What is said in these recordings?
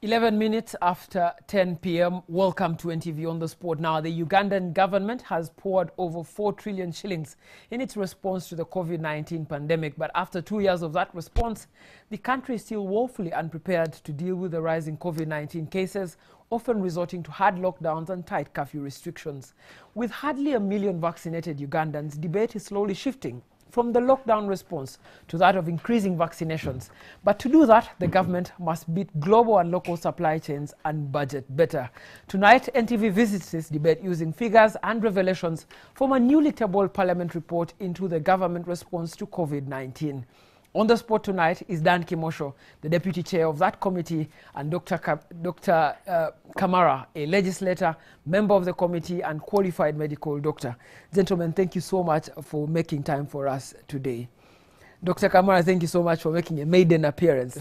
11 minutes after 10 p.m. Welcome to NTV on the Sport. Now, the Ugandan government has poured over 4 trillion shillings in its response to the COVID-19 pandemic. But after 2 years of that response, the country is still woefully unprepared to deal with the rising COVID-19 cases, often resorting to hard lockdowns and tight curfew restrictions. With hardly 1 million vaccinated Ugandans, debate is slowly shifting from the lockdown response to that of increasing vaccinations. But to do that, the government must beat global and local supply chains and budget better. Tonight, NTV visits this debate using figures and revelations from a newly tabled parliament report into the government response to COVID-19. On the spot tonight is Dan Kimosho, the deputy chair of that committee, and Dr. Kamara, a legislator, member of the committee and qualified medical doctor. Gentlemen, thank you so much for making time for us today. Dr. Kamara, thank you so much for making a maiden appearance.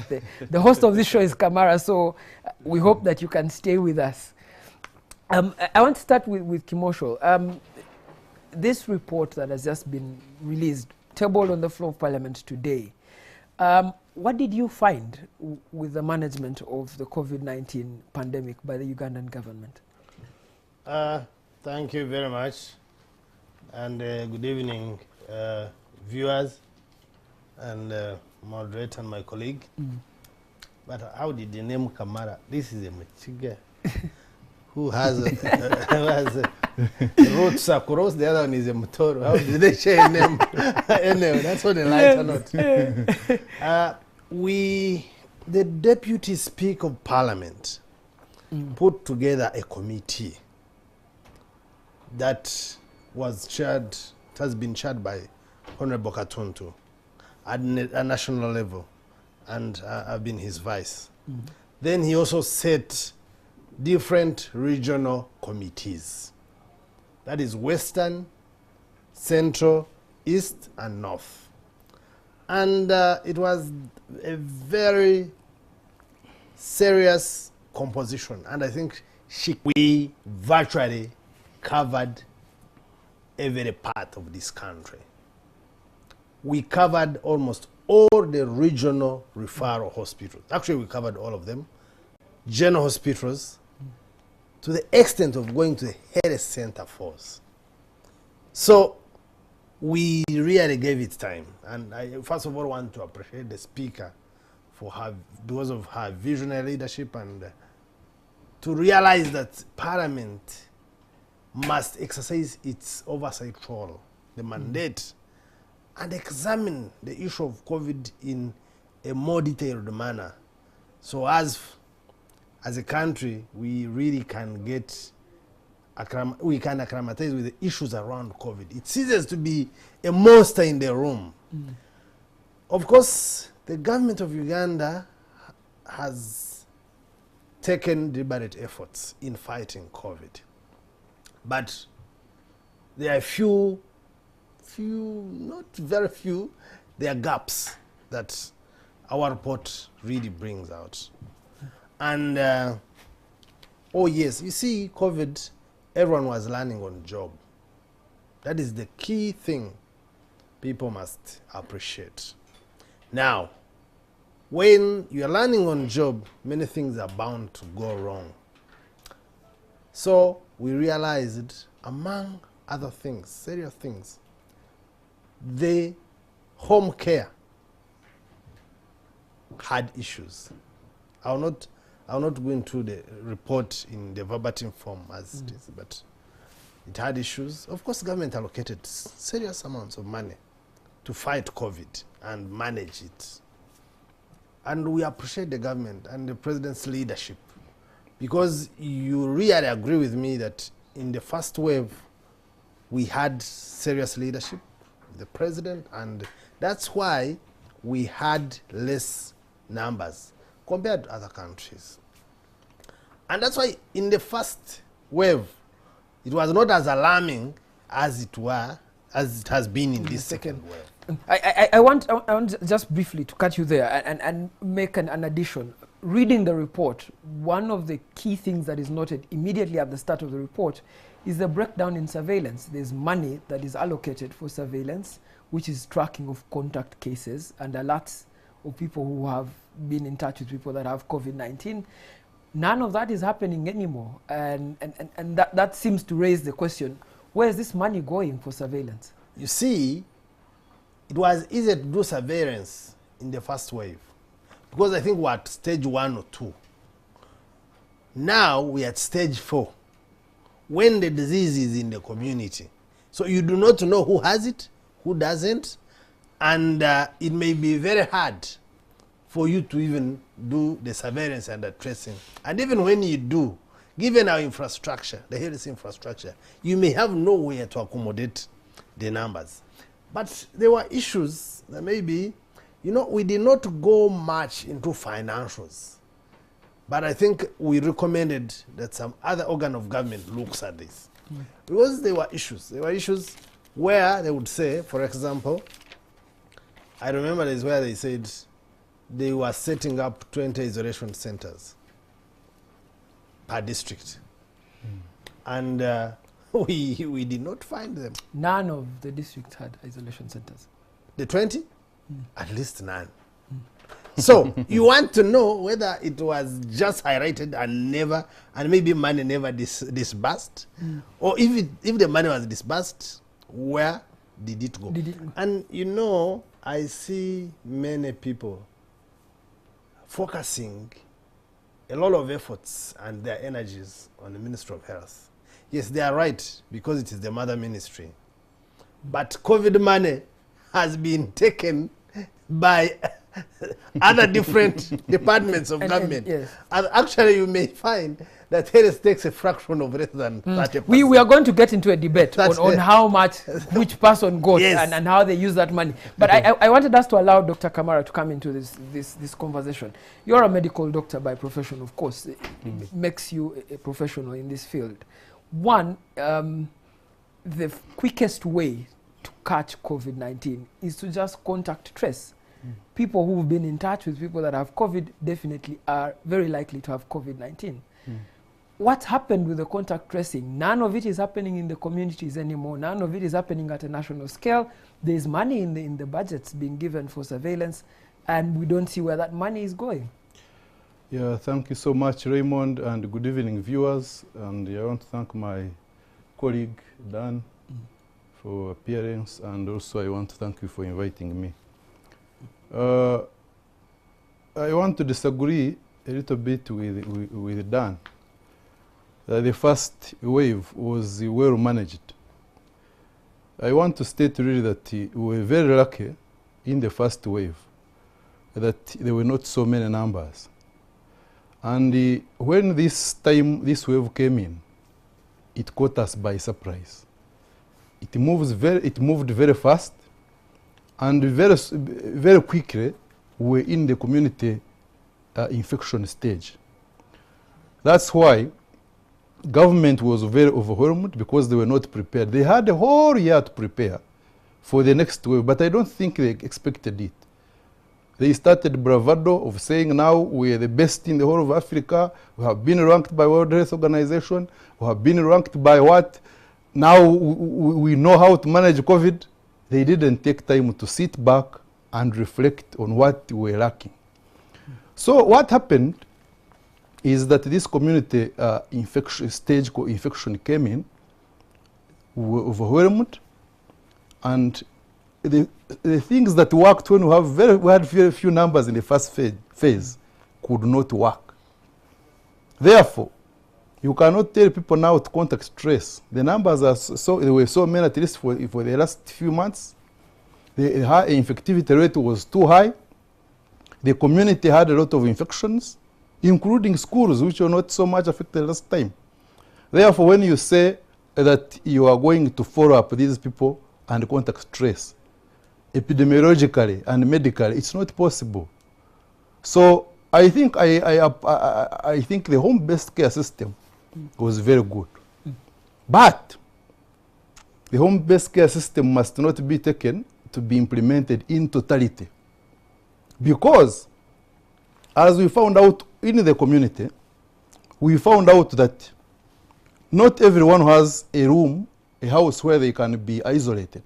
The host of this show is Kamara, so we hope that you can stay with us. I want to start with Kimosho. This report that has just been released, tabled on the floor of Parliament today, what did you find with the management of the COVID-19 pandemic by the Ugandan government? Thank you very much, and good evening, viewers and moderator and my colleague. But how did the name Kamara? This is a Machiga who has roots across. The other one is a Mutoro. How did they share a name? Anyway, that's what they like or not. The Deputy Speaker of Parliament put together a committee that was chaired, has been chaired by Honorable Katuntu at a national level, and I've been his vice. Then he also set different regional committees. That is Western, Central, East, and North. And it was a very serious composition. And I think we virtually covered every part of this country. We covered almost all the regional referral hospitals. Actually, we covered all of them. General hospitals, to the extent of going to the health center first. So we really gave it time. And I first of all want to appreciate the Speaker for her, because of her visionary leadership, and to realize that Parliament must exercise its oversight role, the mandate, and examine the issue of COVID in a more detailed manner. So as a country, we really can acclimatize with the issues around COVID. It ceases to be a monster in the room. Of course, the government of Uganda has taken deliberate efforts in fighting COVID. But there are few, not very few, there are gaps that our report really brings out. And, oh yes, you see, COVID, everyone was learning on job. That is the key thing people must appreciate. Now, when you are learning on job, many things are bound to go wrong. So we realized, among other things, serious things, the home care had issues. I will not go into the report in the verbatim form as it is, but it had issues. Of course, government allocated serious amounts of money to fight COVID and manage it. And we appreciate the government and the president's leadership, because you really agree with me that in the first wave, we had serious leadership, the president, and that's why we had less numbers compared to other countries. And that's why in the first wave, it was not as alarming as it has been in this second wave. I want just briefly to cut you there and make an addition. Reading the report, one of the key things that is noted immediately at the start of the report is the breakdown in surveillance. There's money that is allocated for surveillance, which is tracking of contact cases and alerts of people who have been in touch with people that have COVID-19. None of that is happening anymore. And that seems to raise the question, where is this money going for surveillance? You see, it was easier to do surveillance in the first wave because I think we're at stage 1 or 2. Now we're at stage 4, when the disease is in the community. So you do not know who has it, who doesn't, and it may be very hard for you to even do the surveillance and the tracing. And even when you do, given our infrastructure, the health infrastructure, you may have nowhere to accommodate the numbers. But there were issues that maybe, we did not go much into financials. But I think we recommended that some other organ of government looks at this. Because there were issues. There were issues where they would say, for example, I remember there's where they said they were setting up 20 isolation centers per district. And we did not find them. None of the districts had isolation centers. The 20? At least none. So you want to know whether it was just highlighted and maybe money never disbursed, or if the money was disbursed, where did it go? And I see many people focusing a lot of efforts and their energies on the Ministry of Health. Yes, they are right, because it is the mother ministry. But COVID money has been taken by other different departments of government. Yes. And actually, you may find that health takes a fraction of less than 30%. We are going to get into a debate on how much which person got and how they use that money. But I wanted us to allow Dr. Kamara to come into this conversation. You're a medical doctor by profession, of course. It makes you a professional in this field. One, the quickest way to catch COVID-19 is to just contact trace. People who've been in touch with people that have COVID definitely are very likely to have COVID-19. What happened with the contact tracing? None of it is happening in the communities anymore. None of it is happening at a national scale. There's money in the budgets being given for surveillance, and we don't see where that money is going. Yeah, thank you so much, Raymond, and good evening, viewers. And I want to thank my colleague, Dan, for appearance, and also I want to thank you for inviting me. I want to disagree a little bit with Dan. The first wave was well managed. I want to state really that we were very lucky in the first wave, that there were not so many numbers. And when this wave came in, it caught us by surprise. It moved very fast, and very quickly we were in the community infection stage. That's why government was very overwhelmed, because they were not prepared. They had a whole year to prepare for the next wave, but I don't think they expected it. They started bravado of saying, now we are the best in the whole of Africa. We have been ranked by World Health Organization. We have been ranked by what? Now we know how to manage COVID. They didn't take time to sit back and reflect on what we were lacking. So what happened is that this community stage infection came in, we were overwhelmed, and the things that worked when we had very few numbers in the first phase could not work. Therefore, you cannot tell people now to contact trace. The numbers are there were so many, at least for the last few months. The high infectivity rate was too high. The community had a lot of infections, including schools, which were not so much affected last time. Therefore, when you say that you are going to follow up these people and contact trace, epidemiologically and medically, it's not possible. So I think I think the home-based care system was very good. But the home-based care system must not be taken to be implemented in totality. Because, as we found out in the community, we found out that not everyone has a house where they can be isolated.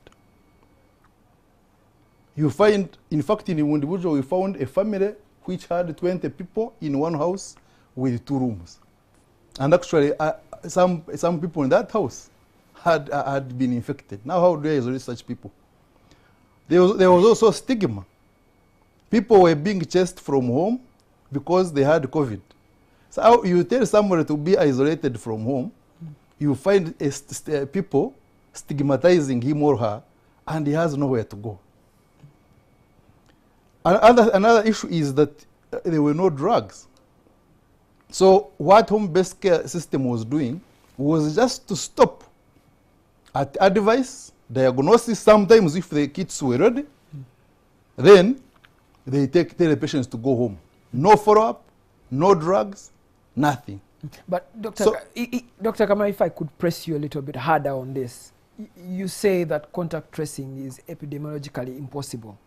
You find, in fact, in the individual, we found a family which had 20 people in one house with 2 rooms. And actually, some people in that house had been infected. Now, how do I isolate such people? There was also stigma. People were being chased from home because they had COVID. So how you tell somebody to be isolated from home, you find people stigmatizing him or her, and he has nowhere to go. Another issue is that there were no drugs. So what home-based care system was doing was just to stop at advice, diagnosis, sometimes if the kids were ready, then they tell the patients to go home. No follow-up, no drugs, nothing. But Dr. Kama, if I could press you a little bit harder on this, you say that contact tracing is epidemiologically impossible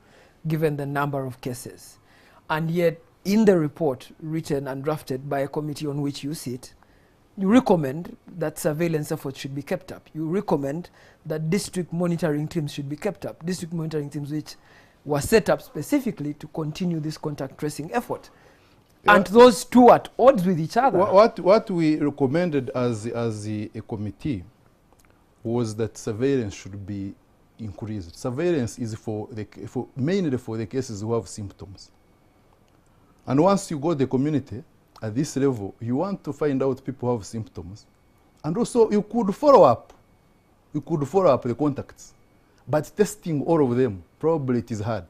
given the number of cases. And yet, in the report written and drafted by a committee on which you sit, you recommend that surveillance efforts should be kept up. You recommend that district monitoring teams should be kept up. District monitoring teams which were set up specifically to continue this contact tracing effort. Yeah. And those two are at odds with each other. What we recommended as a committee was that surveillance should be increased. Surveillance is mainly for the cases who have symptoms. And once you go to the community, at this level, you want to find out people who have symptoms. And also, you could follow up. You could follow up the contacts. But testing all of them, probably it is hard.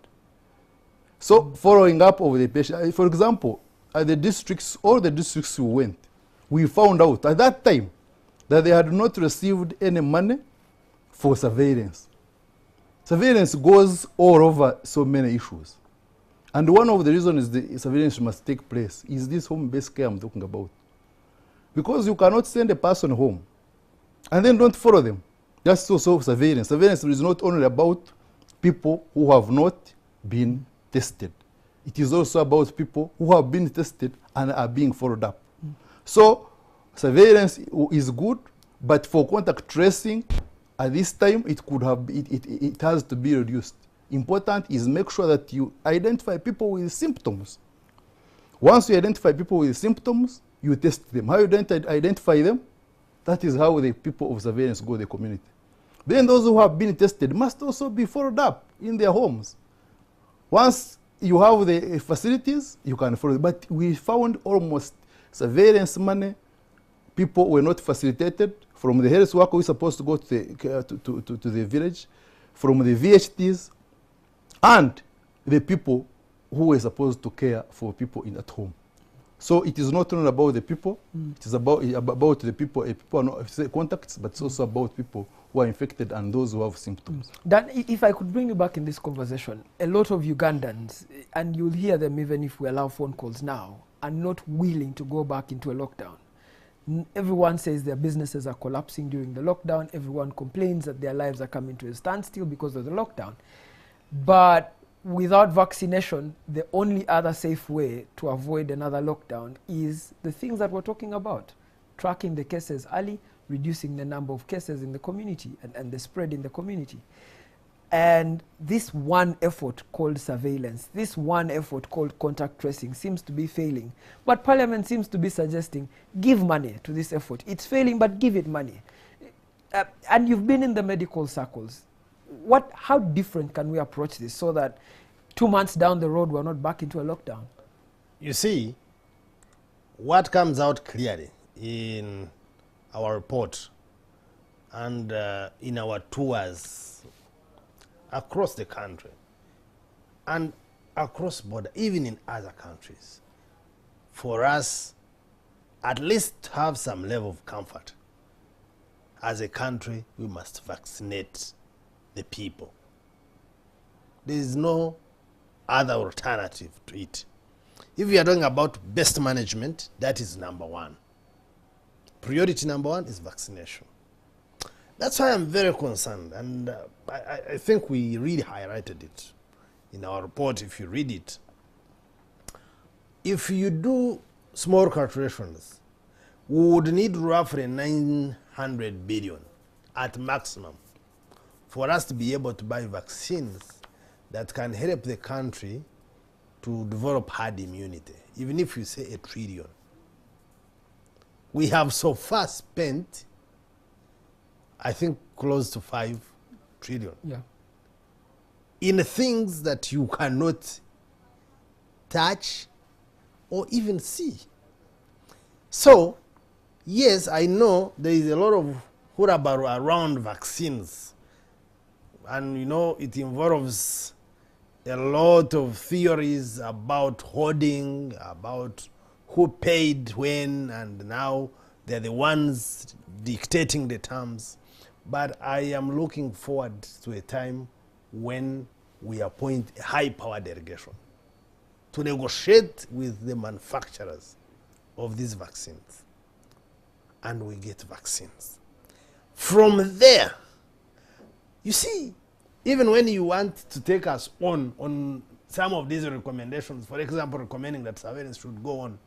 So, following up of the patient, for example, at the districts, all the districts we went, we found out at that time that they had not received any money for surveillance. Surveillance goes all over so many issues. And one of the reasons the surveillance must take place is this home-based care I'm talking about. Because you cannot send a person home and then don't follow them. That's also surveillance. Surveillance is not only about people who have not been tested. It is also about people who have been tested and are being followed up. So surveillance is good, but for contact tracing, at this time, it has to be reduced. Important is make sure that you identify people with symptoms. Once you identify people with symptoms, you test them. How you identify them? That is how the people of surveillance go to the community. Then those who have been tested must also be followed up in their homes. Once you have the facilities, you can follow them. But we found almost surveillance money, people were not facilitated. From the health worker who is supposed to go to the village, from the VHTs, and the people who were supposed to care for people at home. So it is not only about the people, it is about the people are not contacts, but it's also about people who are infected and those who have symptoms. Dan, if I could bring you back in this conversation, a lot of Ugandans, and you'll hear them even if we allow phone calls now, are not willing to go back into a lockdown. Everyone says their businesses are collapsing during the lockdown. Everyone complains that their lives are coming to a standstill because of the lockdown. But without vaccination, the only other safe way to avoid another lockdown is the things that we're talking about. Tracking the cases early, reducing the number of cases in the community and the spread in the community. And this one effort called surveillance, this one effort called contact tracing seems to be failing. But Parliament seems to be suggesting, give money to this effort. It's failing, but give it money. And you've been in the medical circles. How different can we approach this so that 2 months down the road we're not back into a lockdown? You see, what comes out clearly in our report and in our tours across the country and across border, even in other countries, for us at least to have some level of comfort. As a country, we must vaccinate the people. There is no other alternative to it. If we are talking about best management, that is number one. Priority number one is vaccination. That's why I'm very concerned, and I think we really highlighted it in our report if you read it. If you do small calculations, we would need roughly 900 billion at maximum for us to be able to buy vaccines that can help the country to develop herd immunity, even if you say 1 trillion. we have so far spent, I think, close to 5 trillion in things that you cannot touch or even see. So, yes, I know there is a lot of hurrah around vaccines. And, you know, it involves a lot of theories about hoarding, about who paid when, and now they're the ones dictating the terms. But I am looking forward to a time when we appoint a high-power delegation to negotiate with the manufacturers of these vaccines, and we get vaccines. From there, you see, even when you want to take us on some of these recommendations, for example, recommending that surveillance should go on,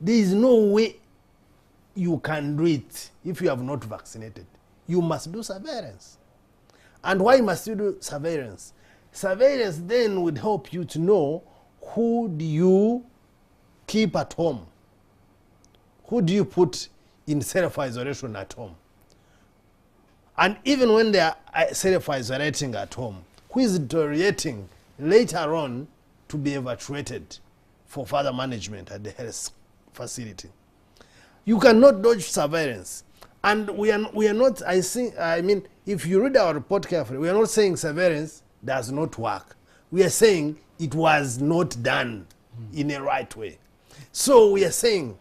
there is no way you can do it if you have not vaccinated. You must do surveillance. And why must you do surveillance? Surveillance then would help you to know who do you keep at home. Who do you put in self-isolation at home? And even when they are self-isolating at home, who is tolerating later on to be evacuated for further management at the health facility? You cannot dodge surveillance. And we are not, I mean, if you read our report carefully, we are not saying surveillance does not work. We are saying it was not done in a right way. So we are saying,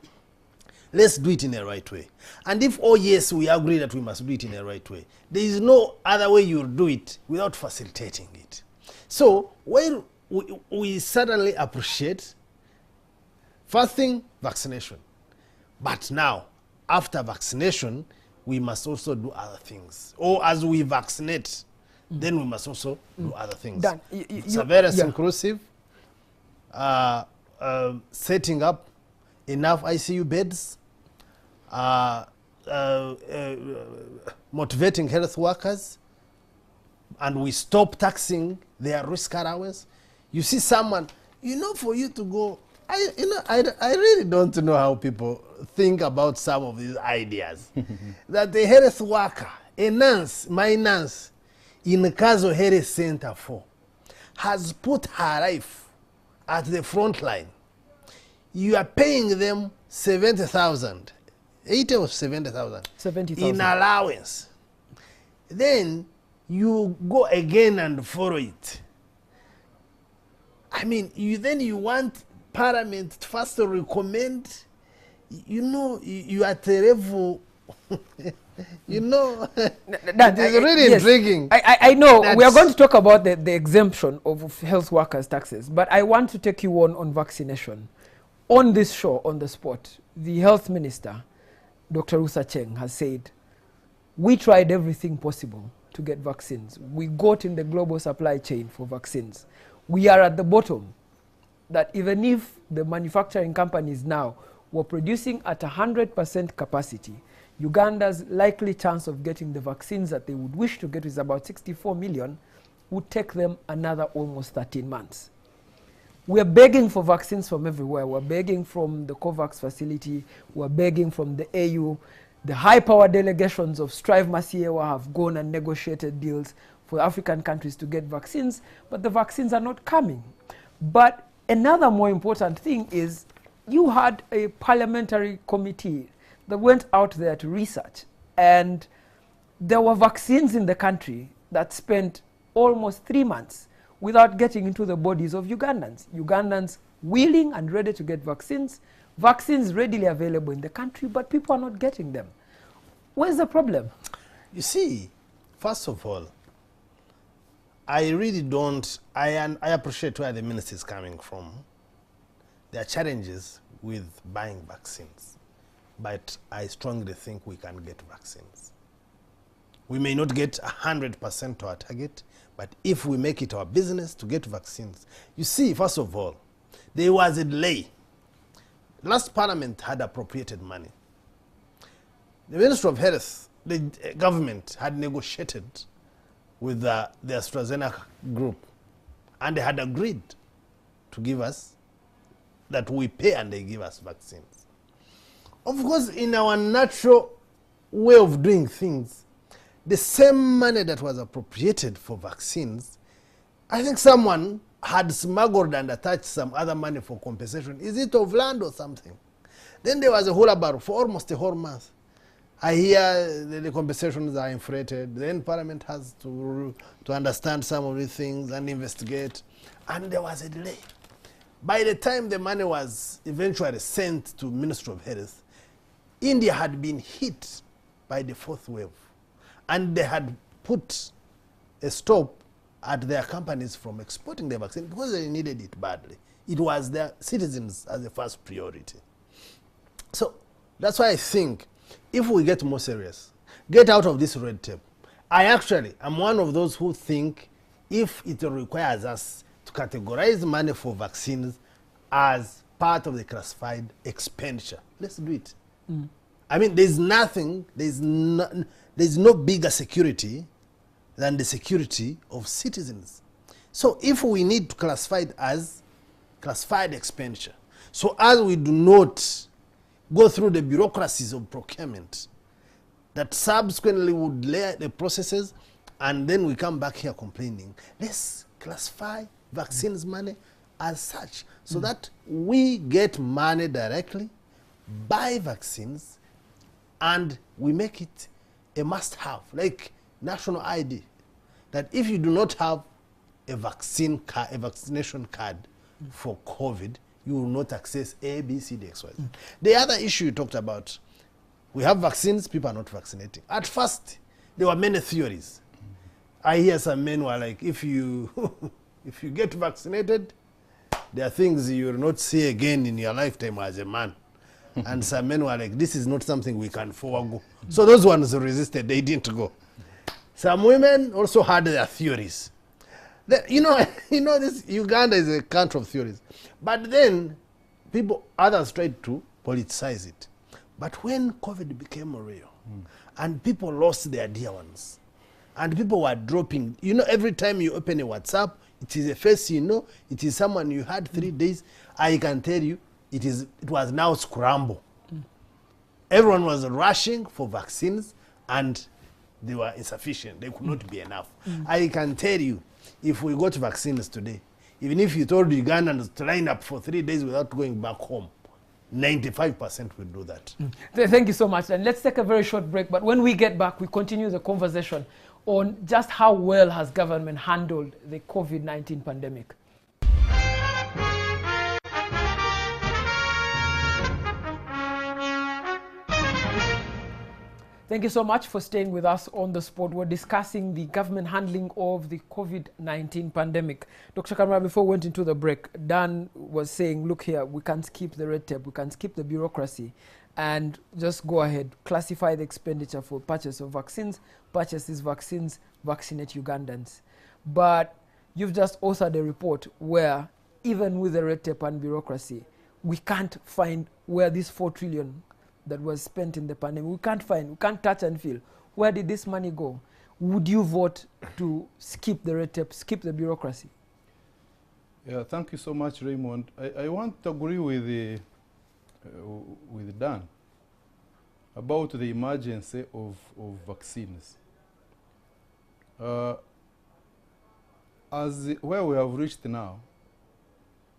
let's do it in a right way. And if, oh yes, we agree that we must do it in a right way, there is no other way you'll do it without facilitating it. So while we certainly appreciate, first thing, vaccination. But now, after vaccination, we must also do other things. Or as we vaccinate, then we must also do other things. Dan, Surveillance inclusive, setting up enough ICU beds, motivating health workers, and we stop taxing their risk allowance. You see someone, you know, for you to go, I really don't know how people think about some of these ideas. That the health worker, a nurse, my nurse, in Kazo Health Center 4, has put her life at the front line. You are paying them 70,000, 80 or 70,000 in allowance. Then you go again and follow it. I mean, you want Parliament first to recommend, you know, you are at a level, you know, that is really intriguing. I know we are going to talk about the exemption of health workers' taxes, but I want to take you on vaccination. On this show, on the spot, the health minister, Dr. Rusa Cheng, has said, we tried everything possible to get vaccines. We got in the global supply chain for vaccines. We are at the bottom. That even if the manufacturing companies now were producing at 100% capacity, Uganda's likely chance of getting the vaccines that they would wish to get is about 64 million, would take them another almost 13 months. We're begging for vaccines from everywhere. We're begging from the COVAX facility. We're begging from the AU. The high-power delegations of Strive Masiewa have gone and negotiated deals for African countries to get vaccines, but the vaccines are not coming. But another more important thing is you had a parliamentary committee that went out there to research, and there were vaccines in the country that spent almost 3 months without getting into the bodies of Ugandans. Ugandans willing and ready to get vaccines, vaccines readily available in the country, but people are not getting them. Where's the problem? You see, first of all, I really don't, I appreciate where the minister is coming from. There are challenges with buying vaccines, but I strongly think we can get vaccines. We may not get 100% to our target, but if we make it our business to get vaccines. You see, first of all, there was a delay. Last parliament had appropriated money. The Ministry of Health, the government had negotiated with the AstraZeneca group, and they had agreed to give us, that we pay and they give us vaccines. Of course, in our natural way of doing things, the same money that was appropriated for vaccines, I think someone had smuggled and attached some other money for compensation. Is it of land or something? Then there was a hullabaloo for almost a whole month. I hear the compensations are inflated. Then Parliament has to understand some of these things and investigate. And there was a delay. By the time the money was eventually sent to Ministry of Health, India had been hit by the fourth wave. And they had put a stop at their companies from exporting the vaccine because they needed it badly. It was their citizens as the first priority. So that's why I think if we get more serious, get out of this red tape. I actually am one of those who think if it requires us to categorize money for vaccines as part of the classified expenditure, let's do it. I mean, there's no bigger security than the security of citizens. So if we need to classify it as classified expenditure, so as we do not go through the bureaucracies of procurement that subsequently would lay the processes and then we come back here complaining, let's classify vaccines money as such so that we get money directly, buy vaccines, and we make it a must-have, like national ID, that if you do not have a vaccination card for COVID, you will not access A, B, C, D, X, Y, Z. The other issue you talked about, we have vaccines, people are not vaccinating. At first, there were many theories. I hear some men were like, if you if you get vaccinated, there are things you will not see again in your lifetime as a man. And some men were like, this is not something we can forego. So those ones resisted, they didn't go. Some women also had their theories. You know, this Uganda is a country of theories. But then others tried to politicize it. But when COVID became real, and people lost their dear ones, and people were dropping, you know, every time you open a WhatsApp, it is a face you know, it is someone you had 3 days, I can tell you, it was now scramble. Everyone was rushing for vaccines, and they were insufficient. They could not be enough. I can tell you, if we got vaccines today, even if you told Ugandans to line up for 3 days without going back home, 95% will do that. Thank you so much. And let's take a very short break. But when we get back, we continue the conversation on just how well has government handled the COVID-19 pandemic. Thank you so much for staying with us on The Spot. We're discussing the government handling of the COVID-19 pandemic. Dr. Kabanda, before we went into the break, Dan was saying, look here, we can't skip the red tape, we can skip the bureaucracy, and just go ahead, classify the expenditure for purchase of vaccines, purchase these vaccines, vaccinate Ugandans. But you've just authored a report where, even with the red tape and bureaucracy, we can't find where this 4 trillion that was spent in the pandemic, we can't touch and feel. Where did this money go? Would you vote to skip the red tape, skip the bureaucracy? Yeah, thank you so much, Raymond. I want to agree with Dan about the emergency of vaccines. Where we have reached now,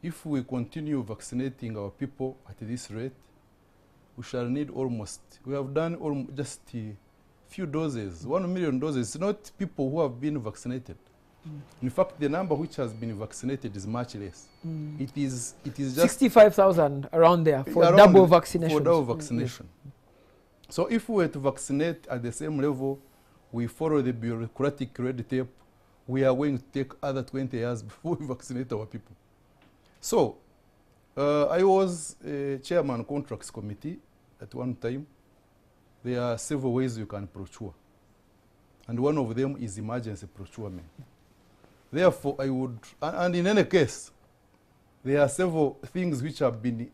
if we continue vaccinating our people at this rate, we shall need we have done just a few doses, 1 million doses. It's not people who have been vaccinated. In fact, the number which has been vaccinated is much less. It is just 65,000 around there for double vaccination. For double vaccination. So if we were to vaccinate at the same level, we follow the bureaucratic red tape, we are going to take other 20 years before we vaccinate our people. So I was chairman contracts committee at one time. There are several ways you can procure, and one of them is emergency procurement. Therefore, I would, and in any case, there are several things which have been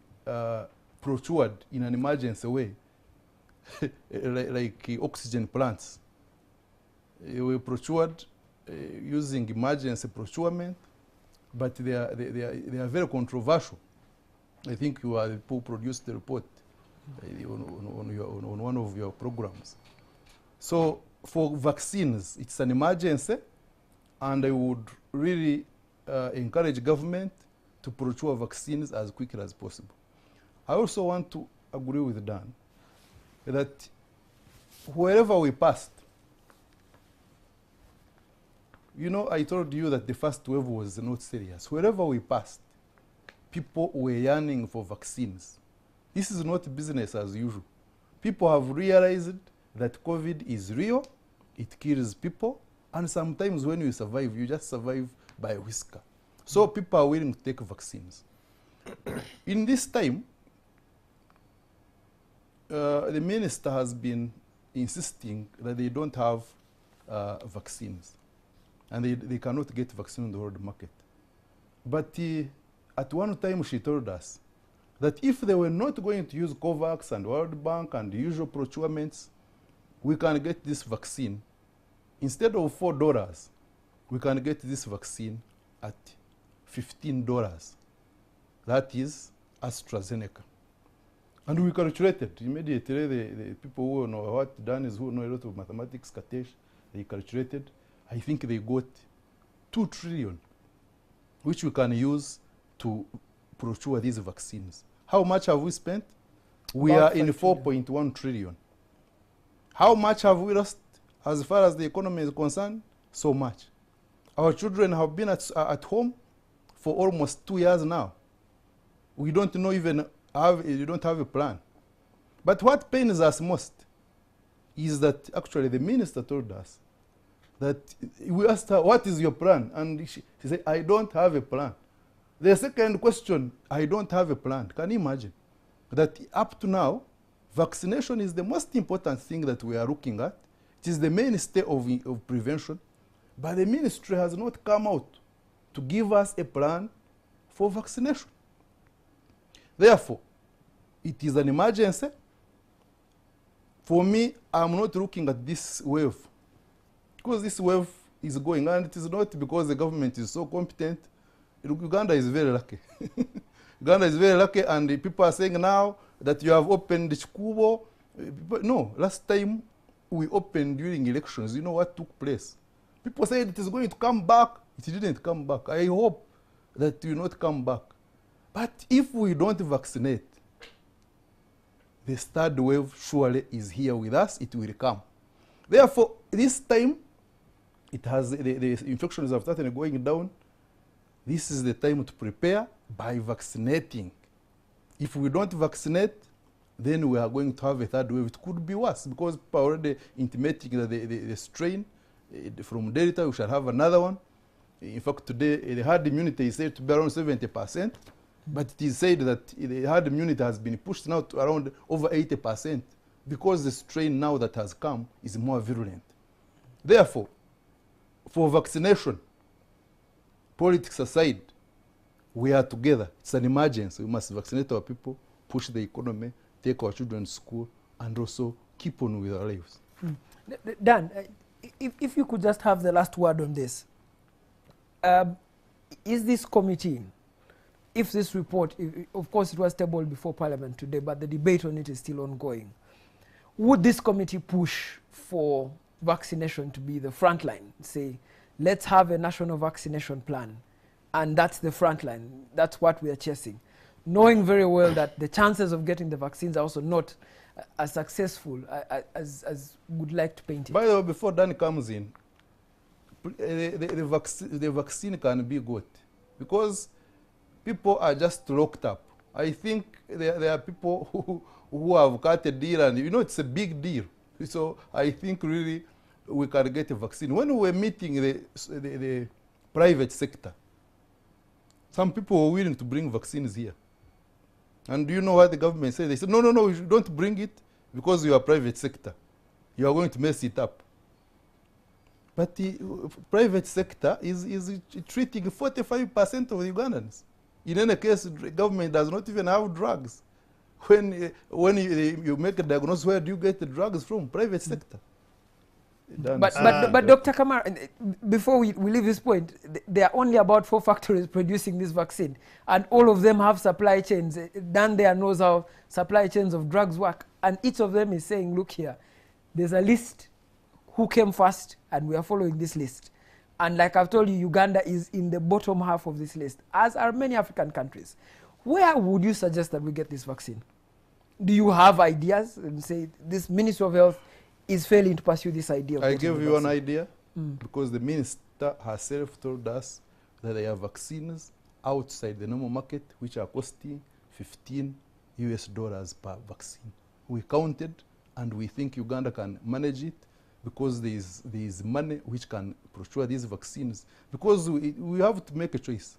procured in an emergency way, like oxygen plants. We procured using emergency procurement, but they are very controversial. I think you are the people who produced the report. on one of your programs. So for vaccines, it's an emergency, and I would really encourage government to procure vaccines as quickly as possible. I also want to agree with Dan that wherever we passed, you know, I told you that the first wave was not serious. Wherever we passed, people were yearning for vaccines. This is not business as usual. People have realized that COVID is real, it kills people, and sometimes when you survive, you just survive by a whisker. So people are willing to take vaccines. In this time, the minister has been insisting that they don't have vaccines, and they cannot get vaccine on the world market. But at one time she told us that if they were not going to use COVAX and World Bank and the usual procurements, we can get this vaccine. Instead of $4, we can get this vaccine at $15. That is AstraZeneca. And we calculated immediately, the people who know what Dan is, who know a lot of mathematics, Katesh, they calculated, I think they got 2 trillion, which we can use to procure these vaccines. How much have we spent? We are in 4.1 trillion. How much have we lost as far as the economy is concerned? So much. Our children have been at home for almost 2 years now. We don't know even you don't have a plan. But what pains us most is that actually the minister told us that we asked her, what is your plan? And she said, I don't have a plan. The second question, I don't have a plan. Can you imagine? That up to now, vaccination is the most important thing that we are looking at. It is the mainstay of prevention. But the ministry has not come out to give us a plan for vaccination. Therefore, it is an emergency. For me, I'm not looking at this wave, because this wave is going, and it is not because the government is so competent. Uganda is very lucky. Uganda is very lucky, and the people are saying now that you have opened Chikubo. But no, last time we opened during elections, you know what took place? People said it is going to come back. It didn't come back. I hope that it will not come back. But if we don't vaccinate, the third wave surely is here with us. It will come. Therefore, this time, it has the infections have started going down. This is the time to prepare by vaccinating. If we don't vaccinate, then we are going to have a third wave. It could be worse, because people are already intimating that the strain from Delta, we shall have another one. In fact, today, the herd immunity is said to be around 70%, but it is said that the herd immunity has been pushed now to around over 80%, because the strain now that has come is more virulent. Therefore, for vaccination, politics aside, we are together. It's an emergency. We must vaccinate our people, push the economy, take our children to school, and also keep on with our lives. Dan, if you could just have the last word on this. Is this committee, if this report, of course it was tabled before Parliament today, but the debate on it is still ongoing, would this committee push for vaccination to be the front line? Say, let's have a national vaccination plan, and that's the front line. That's what we are chasing, knowing very well that the chances of getting the vaccines are also not as successful as would like to paint it. By the way, before Dan comes in, the vaccine can be got, because people are just locked up. I think there are people who have got a deal, and you know it's a big deal. So I think really we can get a vaccine. When we were meeting the private sector, some people were willing to bring vaccines here. And do you know what the government said? They said, no, you don't bring it because you are private sector. You are going to mess it up. But the private sector is treating 45% of the Ugandans. In any case, the government does not even have drugs. When you make a diagnosis, where do you get the drugs from? Private sector. But Dr. Kamara, before we leave this point, there are only about 4 factories producing this vaccine, and all of them have supply chains. Dan there knows how supply chains of drugs work, and each of them is saying, look here, there's a list who came first, and we are following this list. And like I've told you, Uganda is in the bottom half of this list, as are many African countries. Where would you suggest that we get this vaccine? Do you have ideas and say this Ministry of Health is failing to pursue this idea? I give you an idea, because the minister herself told us that there are vaccines outside the normal market which are costing $15 per vaccine. We counted, and we think Uganda can manage it, because there is money which can procure these vaccines. Because we have to make a choice.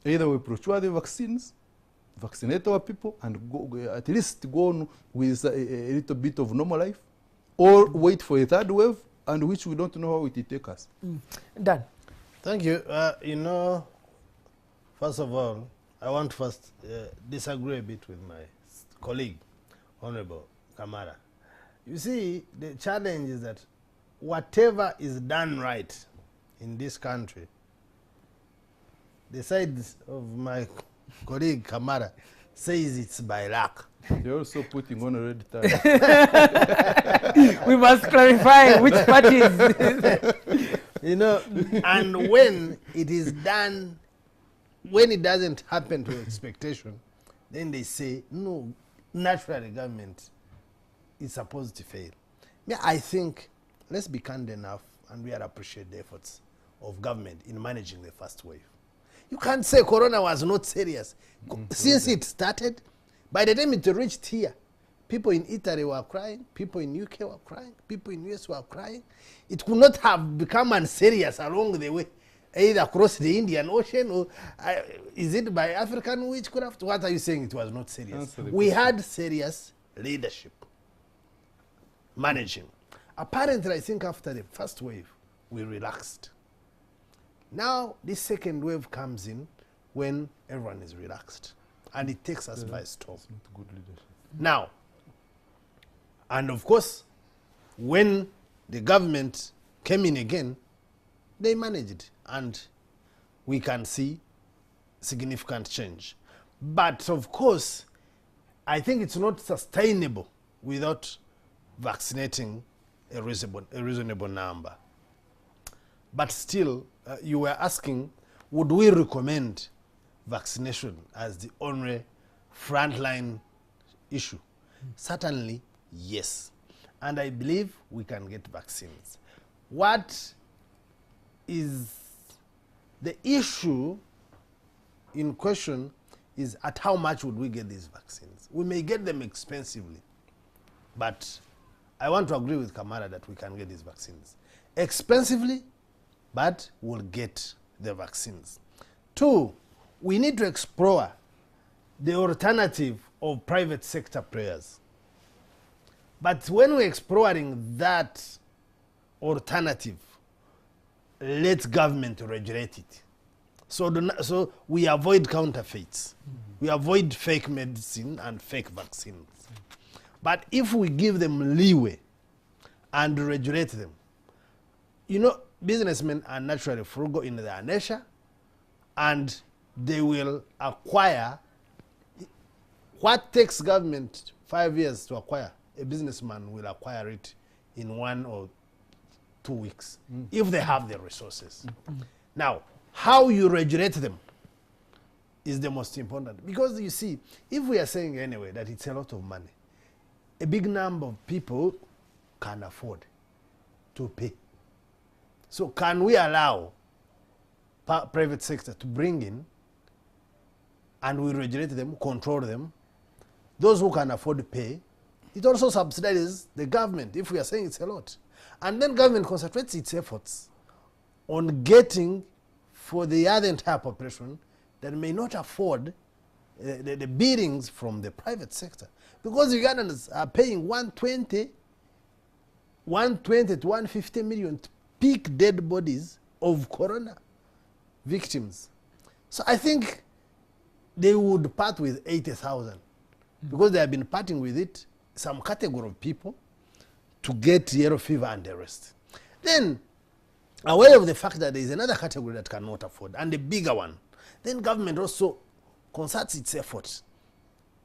Either we procure the vaccines, vaccinate our people, and go, at least go on with a little bit of normal life, or wait for a third wave, and which we don't know how it will take us. Dan. Thank you. You know, first of all, I want to first disagree a bit with my colleague, Honorable Kamara. You see, the challenge is that whatever is done right in this country, the side of my colleague Kamara says it's by luck. They're also putting on a red tie. We must clarify which parties. You know, and when it is done, when it doesn't happen to expectation, then they say, no, naturally government is supposed to fail. Yeah, I think, let's be kind enough, and we appreciate the efforts of government in managing the first wave. You can't say Corona was not serious. Since it started, by the time it reached here, people in Italy were crying, people in UK were crying, people in US were crying. It could not have become unserious along the way, either across the Indian Ocean, or is it by African witchcraft? What are you saying it was not serious? We had serious leadership managing. Apparently, I think after the first wave, we relaxed. Now, this second wave comes in when everyone is relaxed, and it takes us by storm. Not good leadership. Now, and of course, when the government came in again, they managed, and we can see significant change. But of course, I think it's not sustainable without vaccinating a reasonable number. But still, you were asking, would we recommend vaccination as the only frontline issue? Certainly, yes. And I believe we can get vaccines. What is the issue in question is at how much would we get these vaccines? We may get them expensively, but I want to agree with Kamara that we can get these vaccines expensively, but we'll get the vaccines. 2, we need to explore the alternative of private sector players. But when we're exploring that alternative, let government regulate it. So we avoid counterfeits. We avoid fake medicine and fake vaccines. But if we give them leeway and regulate them, you know, businessmen are naturally frugal in their nature, and they will acquire what takes government 5 years to acquire. A businessman will acquire it in 1 or 2 weeks if they have the resources. Now, how you regulate them is the most important, because you see, if we are saying anyway that it's a lot of money, a big number of people can afford to pay. So can we allow private sector to bring in, and we regulate them, control them? Those who can afford to pay, it also subsidizes the government, if we are saying it's a lot. And then government concentrates its efforts on getting for the other entire population that may not afford the biddings from the private sector. Because Ugandans are paying 120 to 150 million to pick dead bodies of corona victims. So I think they would part with 80,000 because they have been parting with it, some category of people, to get yellow fever and the rest. Then, aware of the fact that there is another category that cannot afford, and the bigger one, then government also concerts its efforts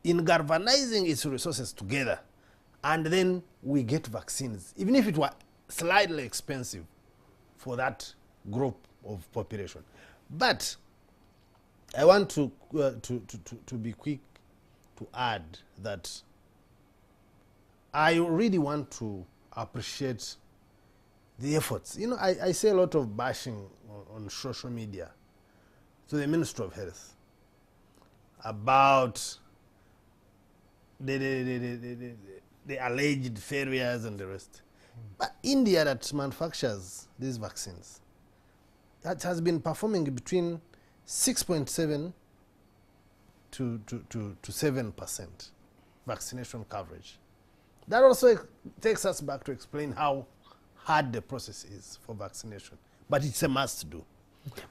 in galvanizing its resources together, and then we get vaccines, even if it were slightly expensive for that group of population. But I want to be quick to add that I really want to appreciate the efforts. You know, I say a lot of bashing on social media to the Ministry of Health about the alleged failures and the rest. But India, that manufactures these vaccines, that has been performing between 6.7 to 7% vaccination coverage. That also takes us back to explain how hard the process is for vaccination. But it's a must do.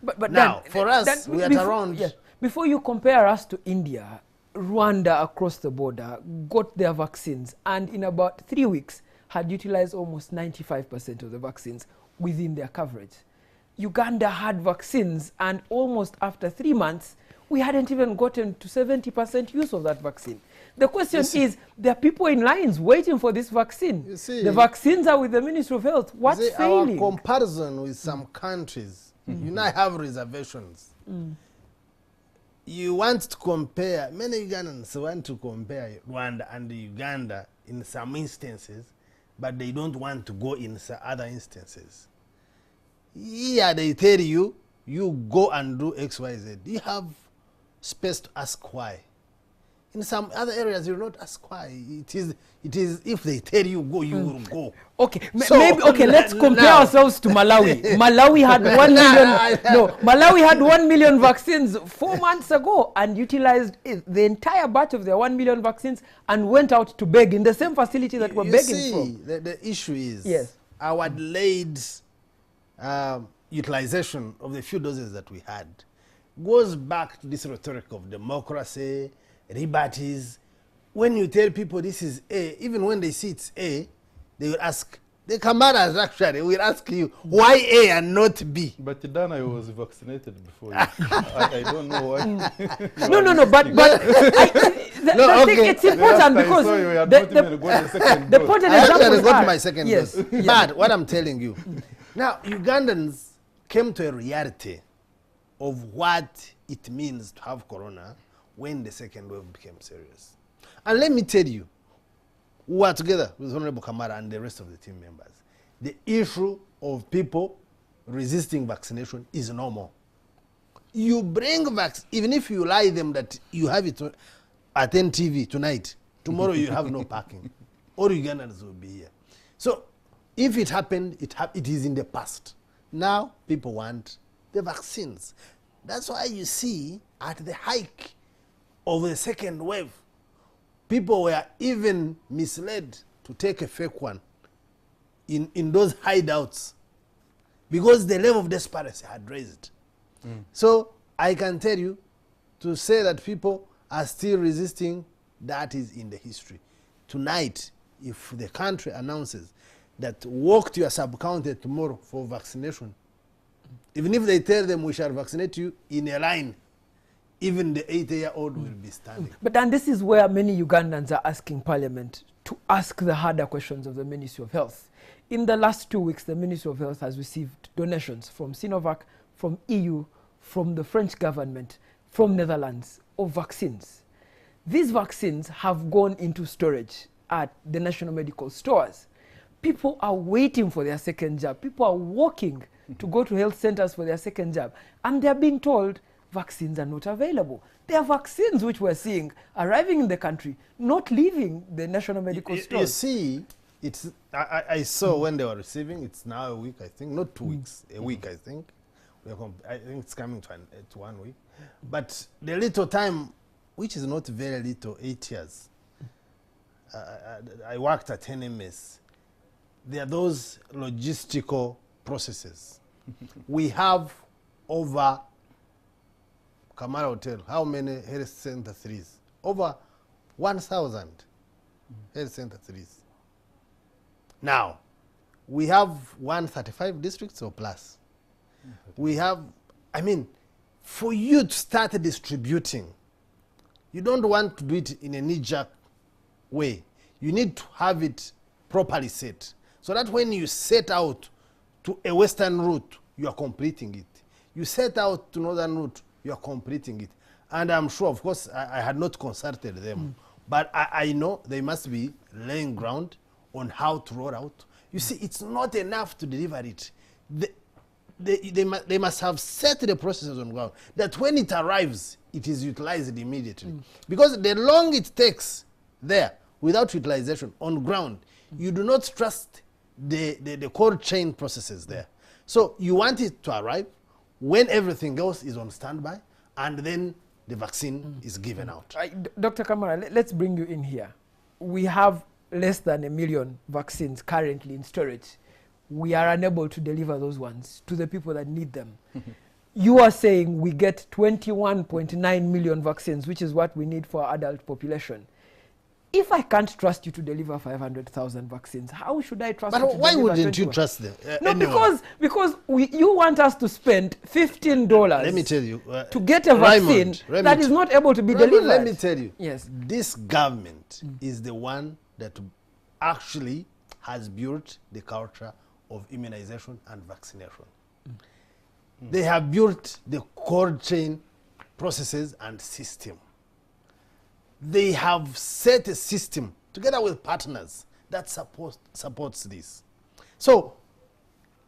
But now, Dan, for us, we are around... Yes, before you compare us to India, Rwanda across the border got their vaccines and in about 3 weeks had utilized almost 95% of the vaccines within their coverage. Uganda had vaccines and almost after 3 months, we hadn't even gotten to 70% use of that vaccine. The question is, there are people in lines waiting for this vaccine. You see, the vaccines are with the Ministry of Health. What's failing? Our comparison with some countries, you now have reservations. You want to compare, many Ugandans want to compare Rwanda and Uganda in some instances, but they don't want to go in some other instances. Here they tell you, you go and do X, Y, Z. You have space to ask why. In some other areas, you will not ask why. It is if they tell you go, you will go. Okay, So, maybe, okay, let's compare ourselves to Malawi. Malawi had 1 million, Malawi had 1 million vaccines 4 months ago and utilized the entire batch of their 1 million vaccines and went out to beg in the same facility that we're begging from. The issue is, yes, our delayed utilization of the few doses that we had goes back to this rhetoric of democracy, liberties. When you tell people this is A, even when they see it's A, they will ask, the commanders actually will ask you, why A and not B? But Dan, I was vaccinated before you. I don't know why. no, but I think it's important because the important example I got my second yes, dose. yes. But what I'm telling you, now Ugandans came to a reality of what it means to have corona when the second wave became serious. And let me tell you, we were together with Honorable Kamara and the rest of the team members. The issue of people resisting vaccination is normal. You bring vaccine, even if you lie them that you have it at NTV tonight, tomorrow you have no parking. All Ugandans will be here. So if it happened, it is in the past. Now people want the vaccines. That's why you see at the hike of the second wave, people were even misled to take a fake one in those hideouts because the level of desperation had raised. So I can tell you, to say that people are still resisting, that is in the history. Tonight, if the country announces that walk to your sub-county tomorrow for vaccination, even if they tell them we shall vaccinate you in a line, even the 80-year-old will be standing. But then this is where many Ugandans are asking Parliament to ask the harder questions of the Ministry of Health. In the last 2 weeks, the Ministry of Health has received donations from Sinovac, from EU, from the French government, from Netherlands, of vaccines. These vaccines have gone into storage at the national medical stores. People are waiting for their second jab. People are walking to go to health centers for their second jab. And they're being told vaccines are not available. There are vaccines which we're seeing arriving in the country, not leaving the national medical stores. You see, I saw when they were receiving, it's now a week, I think, not 2 weeks, a week, I think. I think it's coming to 1 week. But the little time, which is not very little, 8 years, I worked at NMS. There are those logistical processes. We have over, Kamara Hotel, how many health center threes? Over 1,000 health center threes. Now, we have 135 districts or plus. We have, I mean, for you to start distributing, you don't want to do it in a knee-jerk way. You need to have it properly set, so that when you set out to a western route, you are completing it. You set out to northern route, you are completing it. And I'm sure, of course, I had not consulted them, but I know they must be laying ground on how to roll out. You see, it's not enough to deliver it. They must have set the processes on ground, that when it arrives, it is utilized immediately. Because the long it takes there, without utilization on ground, you do not trust the cold chain processes there. So you want it to arrive when everything else is on standby, and then the vaccine is given out. Dr. Kamara, let's bring you in here. We have less than 1 million vaccines currently in storage. We are unable to deliver those ones to the people that need them. You are saying we get 21.9 million vaccines, which is what we need for our adult population. If I can't trust you to deliver 500,000 vaccines, how should I trust you to deliver 21? Why wouldn't you trust them? No, because you want us to spend $15 let me tell you, to get a vaccine that is not able to be delivered. Let me tell you, yes, this government is the one that actually has built the culture of immunization and vaccination. They have built the cold chain processes and system. They have set a system together with partners that supports this. So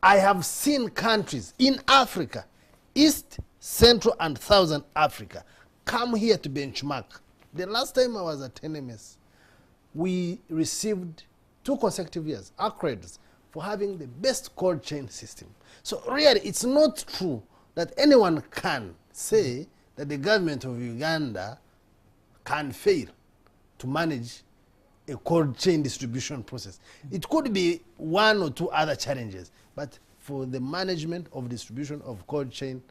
I have seen countries in Africa, East, Central, and Southern Africa, come here to benchmark. The last time I was at NMS, we received 2 consecutive years accolades for having the best cold chain system. So really, it's not true that anyone can say that the government of Uganda can fail to manage a cold chain distribution process. It could be 1 or 2 other challenges, but for the management of distribution of cold chain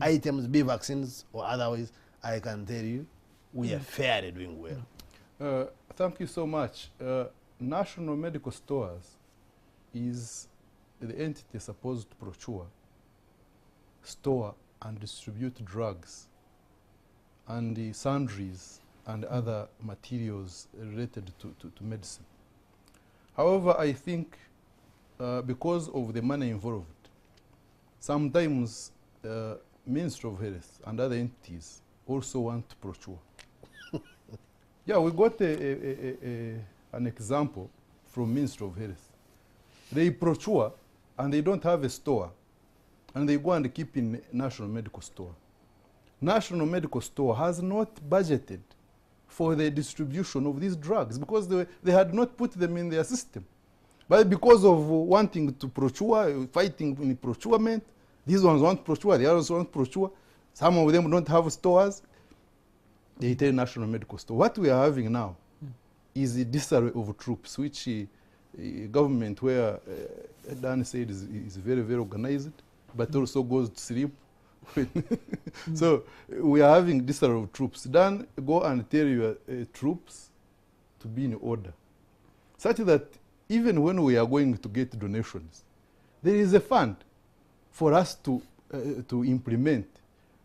items, be vaccines or otherwise, I can tell you, we are fairly doing well. Thank you so much. National Medical Stores is the entity supposed to procure, store, and distribute drugs and the sundries and other materials related to medicine. However, I think because of the money involved, sometimes Ministry of Health and other entities also want to procure. Yeah, we got an example from Ministry of Health. They procure and they don't have a store, and they go and keep in National Medical Store. National Medical Store has not budgeted for the distribution of these drugs because they had not put them in their system. But because of wanting to procure, fighting in procurement, these ones want procure, the others want procure, some of them don't have stores, they tell National Medical Store. What we are having now is a disarray of troops, which government, where Dan said is very, very organized, but also goes to sleep. So we are having disarray of troops. Then go and tell your troops to be in order, such that even when we are going to get donations, there is a fund for us to implement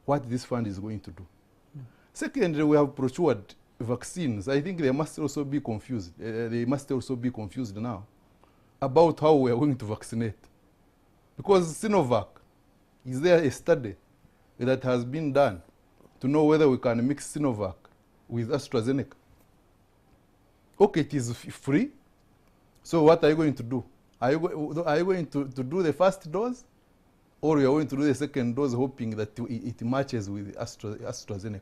what this fund is going to do. Secondly, we have procured vaccines. I think they must also be confused. They must also be confused now about how we are going to vaccinate, because Sinovac, is there a study that has been done to know whether we can mix Sinovac with AstraZeneca? Okay, it is free. So what are you going to do? Are you going to do the first dose, or you are going to do the second dose hoping that it matches with AstraZeneca?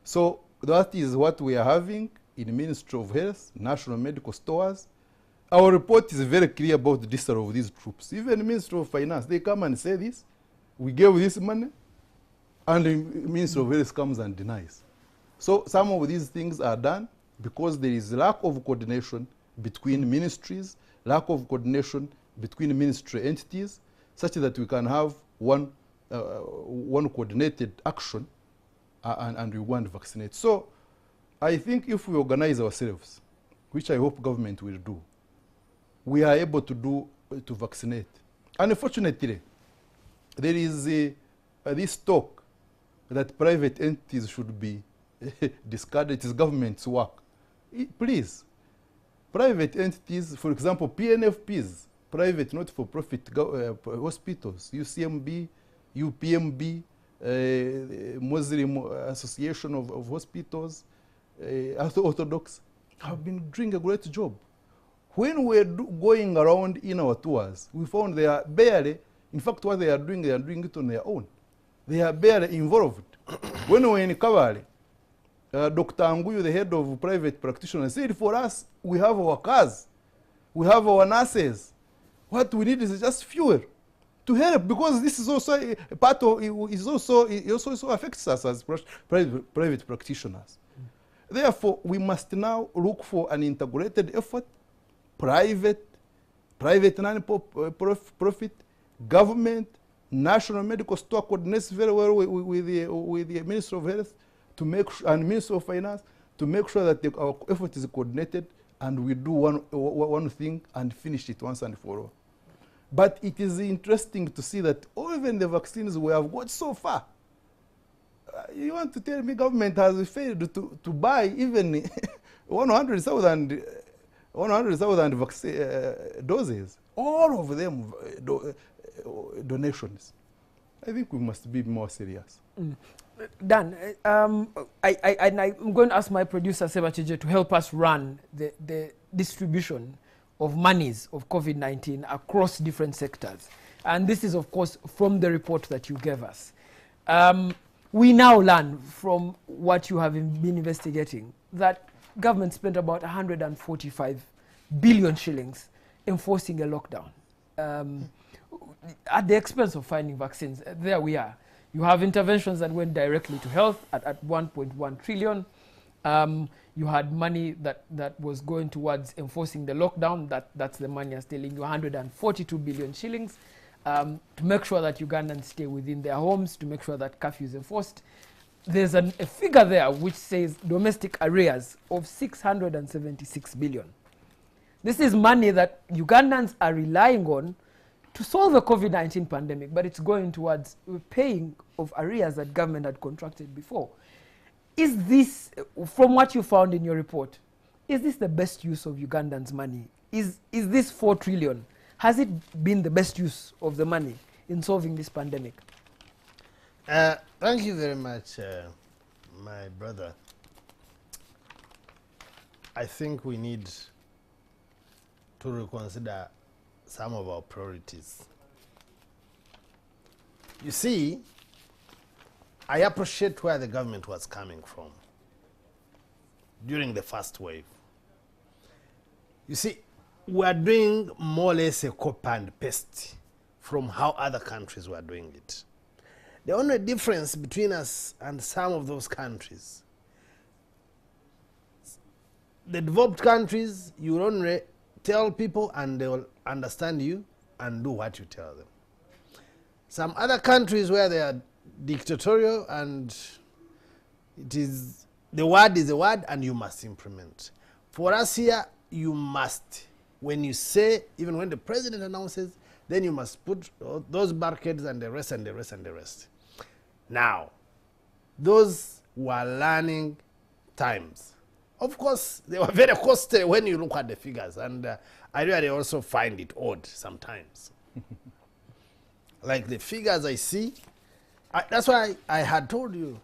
So that is what we are having in the Ministry of Health, National Medical Stores. Our report is very clear about the disarray of these troops. Even the Ministry of Finance, they come and say this, we gave this money, and the Ministry of Health comes and denies. So some of these things are done because there is lack of coordination between ministries, lack of coordination between ministry entities, such that we can have one coordinated action and we want to vaccinate. So I think if we organize ourselves, which I hope government will do, we are able to do to vaccinate. Unfortunately, there is this talk that private entities should be discarded. It is government's work. Please, private entities, for example, PNFPs, private not-for-profit hospitals, UCMB, UPMB, Muslim Association of Hospitals, Orthodox, have been doing a great job. When we're going around in our tours, we found they are barely, in fact, what they are doing it on their own. They are barely involved. When we were in Kavale, Dr. Anguyu, the head of private practitioners, said for us, we have our cars, we have our nurses. What we need is just fuel to help, because this is also a part of, it also affects us as private practitioners. Therefore, we must now look for an integrated effort, private non-profit, government, national medical store coordinates very well with the Ministry of Health to make and Ministry of Finance to make sure that our effort is coordinated and we do one thing and finish it once and for all. But it is interesting to see that even the vaccines we have got so far, you want to tell me government has failed to buy even 100,000 doses, all of them donations. I think we must be more serious. Dan, I'm going to ask my producer Sebachije to help us run the distribution of monies of COVID-19 across different sectors. And this is, of course, from the report that you gave us. We now learn from what you have been investigating that government spent about 145 billion shillings enforcing a lockdown at the expense of finding vaccines. There we are. You have interventions that went directly to health at 1.1 trillion. You had money that was going towards enforcing the lockdown. That's the money I'm telling you, 142 billion shillings to make sure that Ugandans stay within their homes, to make sure that curfew is enforced. There's a figure there which says domestic arrears of 676 billion. This is money that Ugandans are relying on to solve the COVID-19 pandemic, but it's going towards paying of arrears that government had contracted before. Is this, from what you found in your report, is this the best use of Ugandans' money? Is this 4 trillion? Has it been the best use of the money in solving this pandemic? Thank you very much, my brother. I think we need to reconsider some of our priorities. You see, I appreciate where the government was coming from during the first wave. You see, we are doing more or less a copy and paste from how other countries were doing it. The only difference between us and some of those countries, the developed countries, you only tell people and they will understand you and do what you tell them. Some other countries where they are dictatorial and it is, the word is a word and you must implement. For us here, you must, when you say, even when the president announces, then you must put those barricades and the rest and the rest and the rest. Now, those were learning times. Of course, they were very costly when you look at the figures, and I really also find it odd sometimes. Like the figures I see, that's why I had told you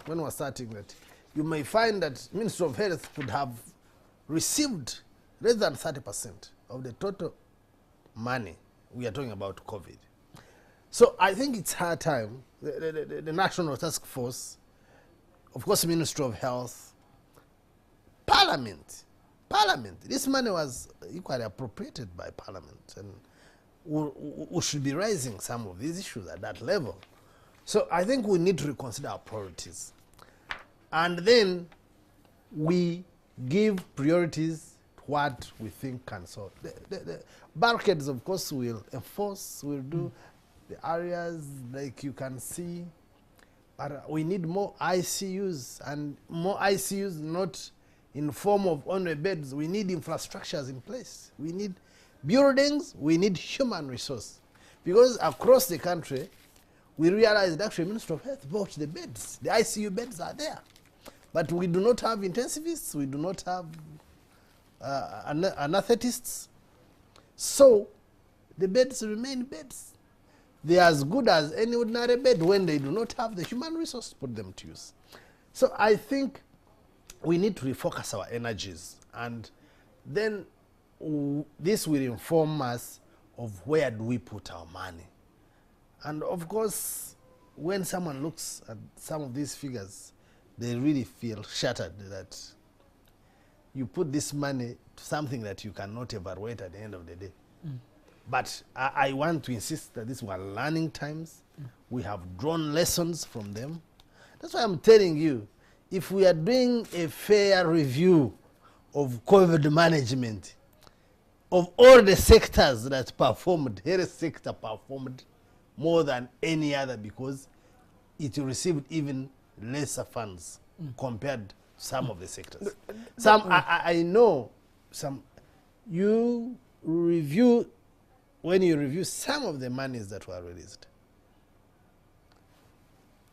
when we were starting that you may find that Ministry of Health could have received less than 30% of the total money we are talking about COVID. So I think it's high time, the National Task Force, of course, Ministry of Health, Parliament. This money was equally appropriated by Parliament, and we should be raising some of these issues at that level. So I think we need to reconsider our priorities. And then we give priorities to what we think can solve. The barricades, of course, will enforce, will do the areas like you can see. But we need more ICUs, and more ICUs not in form of only beds. We need infrastructures in place. We need buildings, we need human resource. Because across the country, we realized actually Ministry of Health bought the beds. The ICU beds are there. But we do not have intensivists, we do not have anesthetists. So the beds remain beds. They are as good as any ordinary bed when they do not have the human resource to put them to use. So I think we need to refocus our energies, and then this will inform us of where do we put our money. And of course, when someone looks at some of these figures, they really feel shattered that you put this money to something that you cannot evaluate at the end of the day. But I want to insist that these were learning times. We have drawn lessons from them. That's why I'm telling you, if we are doing a fair review of COVID management, of all the sectors that performed, health sector performed more than any other because it received even lesser funds compared to some of the sectors. Some, I know some, you review, when you review some of the monies that were released,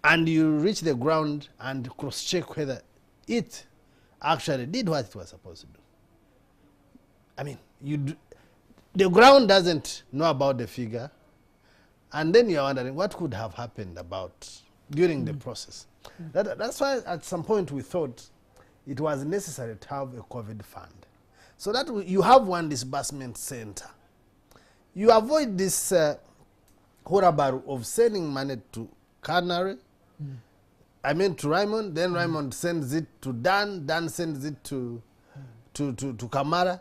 and you reach the ground and cross-check whether it actually did what it was supposed to do. I mean, the ground doesn't know about the figure, and then you're wondering what could have happened during the process. That's why at some point we thought it was necessary to have a COVID fund, so that you have one disbursement center. You avoid this horrible of sending money to Canary, I mean to Raymond, then Raymond sends it to Dan, Dan sends it to Kamara.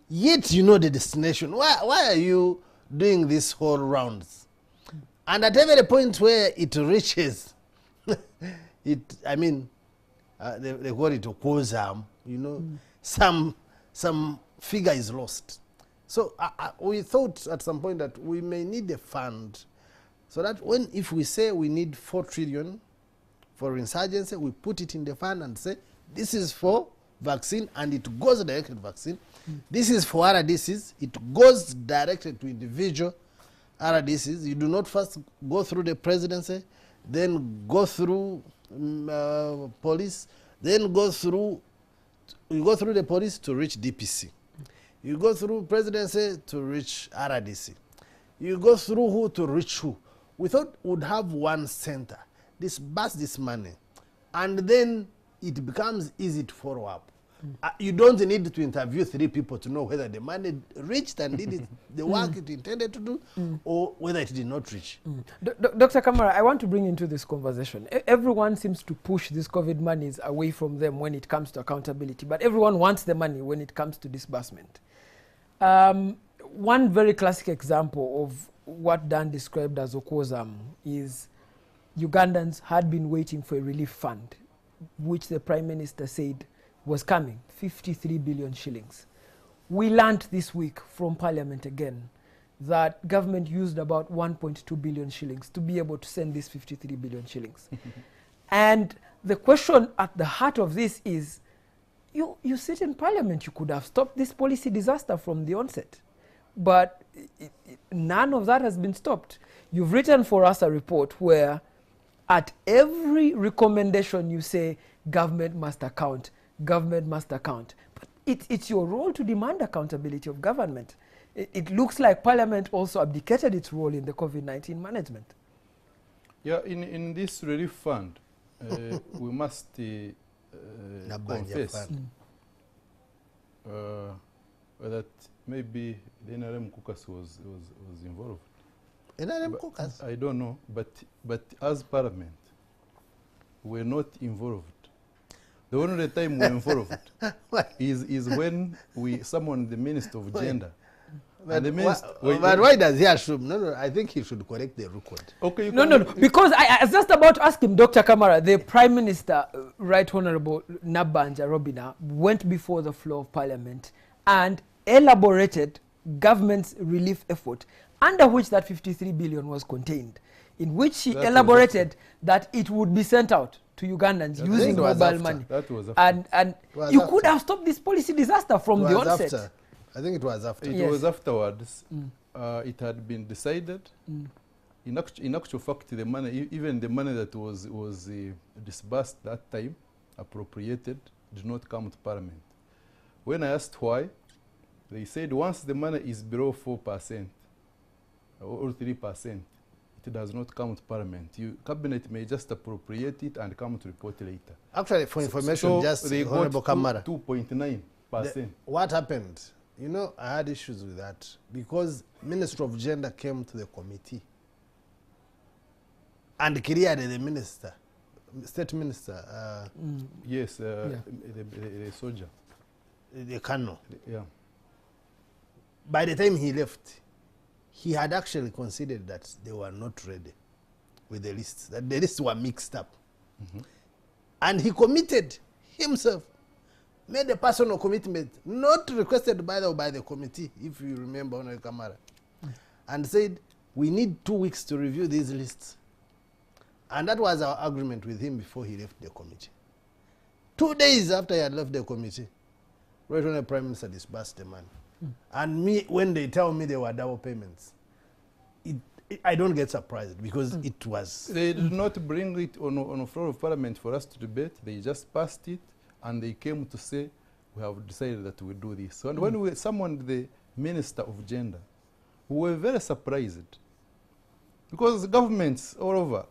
Yet you know the destination. Why are you doing these whole rounds? And at every point where it reaches, they call it a quasar, you know, some figure is lost. So we thought at some point that we may need a fund, so that if we say we need 4 trillion for insurgency, we put it in the fund and say this is for vaccine, and it goes directly to vaccine. This is for RDCs, it goes directly to individual RDCs. You do not first go through the presidency, then go through police, then you go through the police to reach DPC. You go through presidency to reach RDC. You go through who to reach who. We thought we'd have one center, disburse this money, and then it becomes easy to follow up. You don't need to interview 3 people to know whether the money reached and did the work it intended to do, or whether it did not reach. Dr. Kamara, I want to bring into this conversation. Everyone seems to push these COVID monies away from them when it comes to accountability, but everyone wants the money when it comes to disbursement. One very classic example of what Dan described as Okozam is Ugandans had been waiting for a relief fund, which the Prime Minister said was coming, 53 billion shillings. We learned this week from Parliament again that government used about 1.2 billion shillings to be able to send this 53 billion shillings. And the question at the heart of this is, you sit in Parliament, you could have stopped this policy disaster from the onset. But none of that has been stopped. You've written for us a report where at every recommendation you say government must account, government must account. But it's your role to demand accountability of government. It looks like Parliament also abdicated its role in the COVID-19 management. Yeah, in this relief fund, we must confess that maybe the NRM caucus was involved. NRM caucus? I don't know, but as Parliament, we're not involved. The only time we're involved is when we summon the Minister of Gender. But why does he assume? No, I think he should correct the record. Okay, no, because I was just about to ask him, Dr. Kamara, the Prime Minister, Right Honorable Nabanja Robina, went before the floor of Parliament and elaborated government's relief effort, under which that 53 billion was contained, in which he elaborated that it would be sent out to Ugandans using mobile money. That was after. And you could have stopped this policy disaster from the onset. I think it was after. It Yes. was afterwards. It had been decided. In actual fact, the money, even the money that was disbursed that time, appropriated, did not come to Parliament. When I asked why, they said once the money is below 4% or 3%, it does not come to Parliament. Cabinet may just appropriate it and come to report later. Actually, for information, So just they Honorable got Kamara. 2.9%. What happened? You know, I had issues with that because Minister of Gender came to the committee and cleared the minister, state minister, Yes, the soldier. the Kano. Yeah. By the time he left, he had actually considered that they were not ready with the lists, that the lists were mixed up. And he committed himself, made a personal commitment, not requested by the committee, if you remember, Honorable Kamara, and said, we need 2 weeks to review these lists. And that was our agreement with him before he left the committee. 2 days after he had left the committee, Right Honorable Prime Minister disbursed the money. And me, when they tell me there were double payments, I don't get surprised because it was. They did not bring it on the floor of Parliament for us to debate. They just passed it, and they came to say, we have decided that we do this. So, and when we summoned the Minister of Gender, we were very surprised because governments all over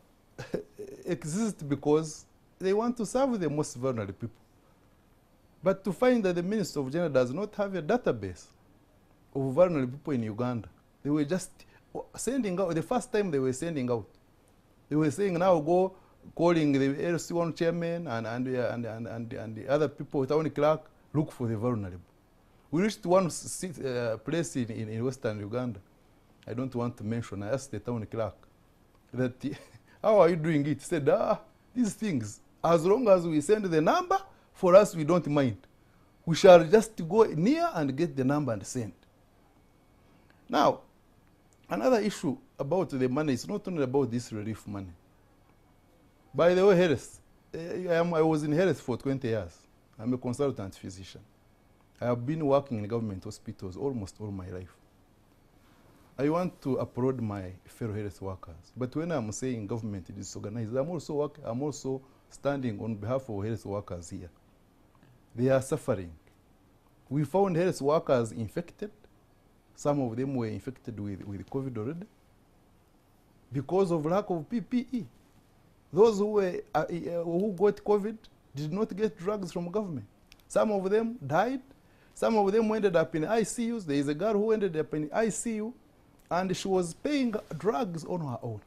exist because they want to serve the most vulnerable people. But to find that the Minister of Gender does not have a database of vulnerable people in Uganda, they were just sending out. The first time they were sending out, they were saying, now go calling the LC1 chairman and the other people, town clerk, look for the vulnerable. We reached one place in Western Uganda. I don't want to mention. I asked the town clerk that, how are you doing it? He said, these things, as long as we send the number, for us, we don't mind. We shall just go near and get the number and send. Now, another issue about the money is not only about this relief money. By the way, health, I was in health for 20 years. I'm a consultant physician. I have been working in government hospitals almost all my life. I want to applaud my fellow health workers. But when I'm saying government is disorganized, I'm also standing on behalf of health workers here. They are suffering. We found health workers infected. Some of them were infected with COVID already because of lack of PPE. Those who got COVID did not get drugs from government. Some of them died. Some of them ended up in ICUs. There is a girl who ended up in ICU, and she was paying drugs on her own.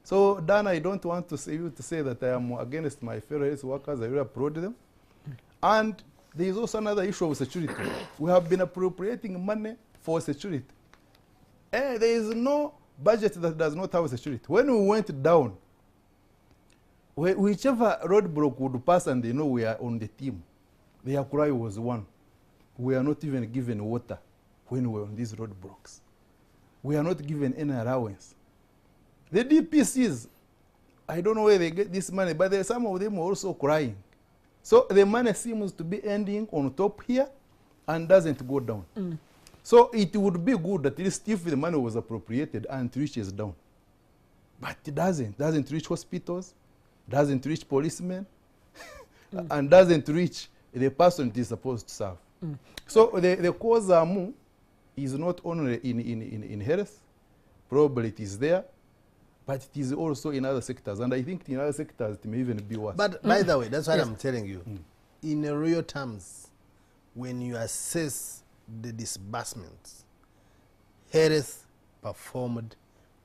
So, Dan, I don't want to say that I am against my fellow health workers. I really applaud them. And there is also another issue of security. We have been appropriating money for security. And there is no budget that does not have security. When we went down, whichever roadblock would pass and they know we are on the team, their cry was one. We are not even given water when we are on these roadblocks. We are not given any allowance. The DPCs, I don't know where they get this money, but some of them are also crying. So the money seems to be ending on top here and doesn't go down. So it would be good at least if the money was appropriated and it reaches down. But it doesn't reach hospitals, doesn't reach policemen, and doesn't reach the person it is supposed to serve. So the cause is not only in health, probably it is there, but it is also in other sectors. And I think in other sectors it may even be worse. But by the way, that's what I'm telling you. In real terms, when you assess the disbursements, health performed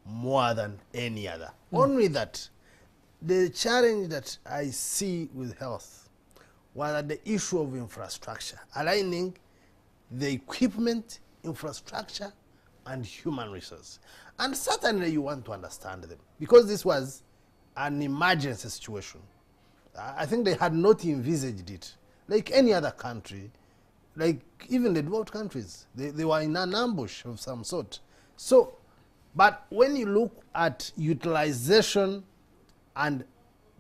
more than any other. Only that the challenge that I see with health was at the issue of infrastructure, aligning the equipment, infrastructure, and human resources. And certainly you want to understand them because this was an emergency situation. I think they had not envisaged it. Like any other country, like even the developed countries, they were in an ambush of some sort. So, but when you look at utilization and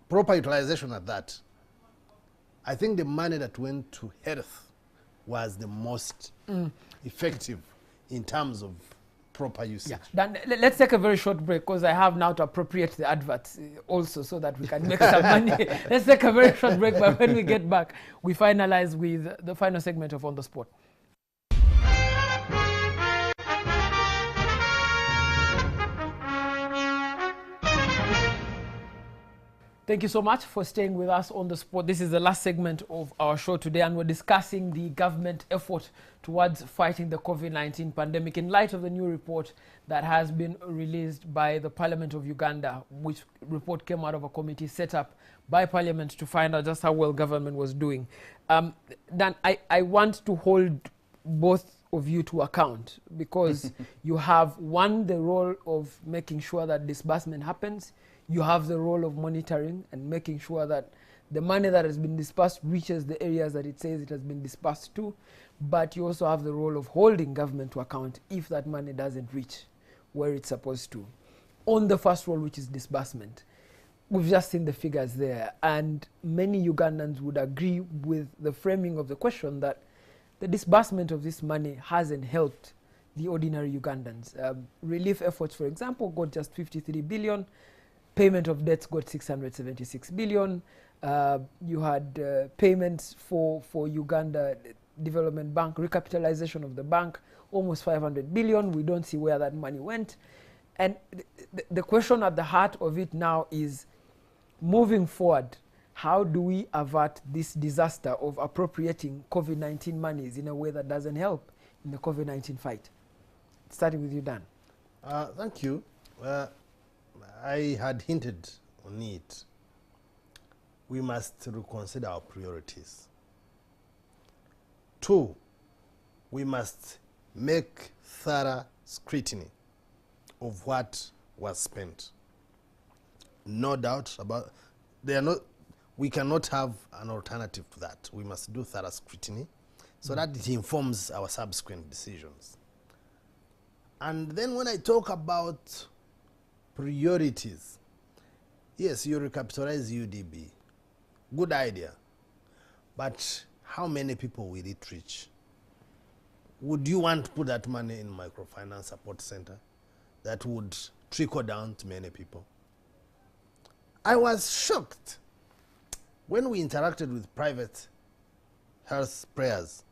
proper utilization at that, I think the money that went to health was the most effective in terms of proper usage. Yeah. Dan, let's take a very short break because I have now to appropriate the adverts also so that we can make some money. Let's take a very short break, but when we get back, we finalize with the final segment of On the Spot. Thank you so much for staying with us on the spot. This is the last segment of our show today, and we're discussing the government effort towards fighting the COVID-19 pandemic in light of the new report that has been released by the Parliament of Uganda, which report came out of a committee set up by Parliament to find out just how well government was doing. Dan, I want to hold both of you to account because you have, one, the role of making sure that disbursement happens. You have the role of monitoring and making sure that the money that has been dispersed reaches the areas that it says it has been dispersed to. But you also have the role of holding government to account if that money doesn't reach where it's supposed to. On the first role, which is disbursement, we've just seen the figures there. And many Ugandans would agree with the framing of the question that the disbursement of this money hasn't helped the ordinary Ugandans. Relief efforts, for example, got just 53 billion. Payment of debts got 676 billion. You had payments for Uganda Development Bank, recapitalization of the bank, almost 500 billion. We don't see where that money went. And the question at the heart of it now is, moving forward, how do we avert this disaster of appropriating COVID-19 monies in a way that doesn't help in the COVID-19 fight? Starting with you, Dan. Thank you. I had hinted on it. We must reconsider our priorities. 2, we must make thorough scrutiny of what was spent. No doubt about we cannot have an alternative to that. We must do thorough scrutiny so that it informs our subsequent decisions. And then when I talk about priorities, yes, you recapitalize UDB. Good idea. But how many people will it reach? Would you want to put that money in microfinance support center that would trickle down to many people? I was shocked when we interacted with private health prayers,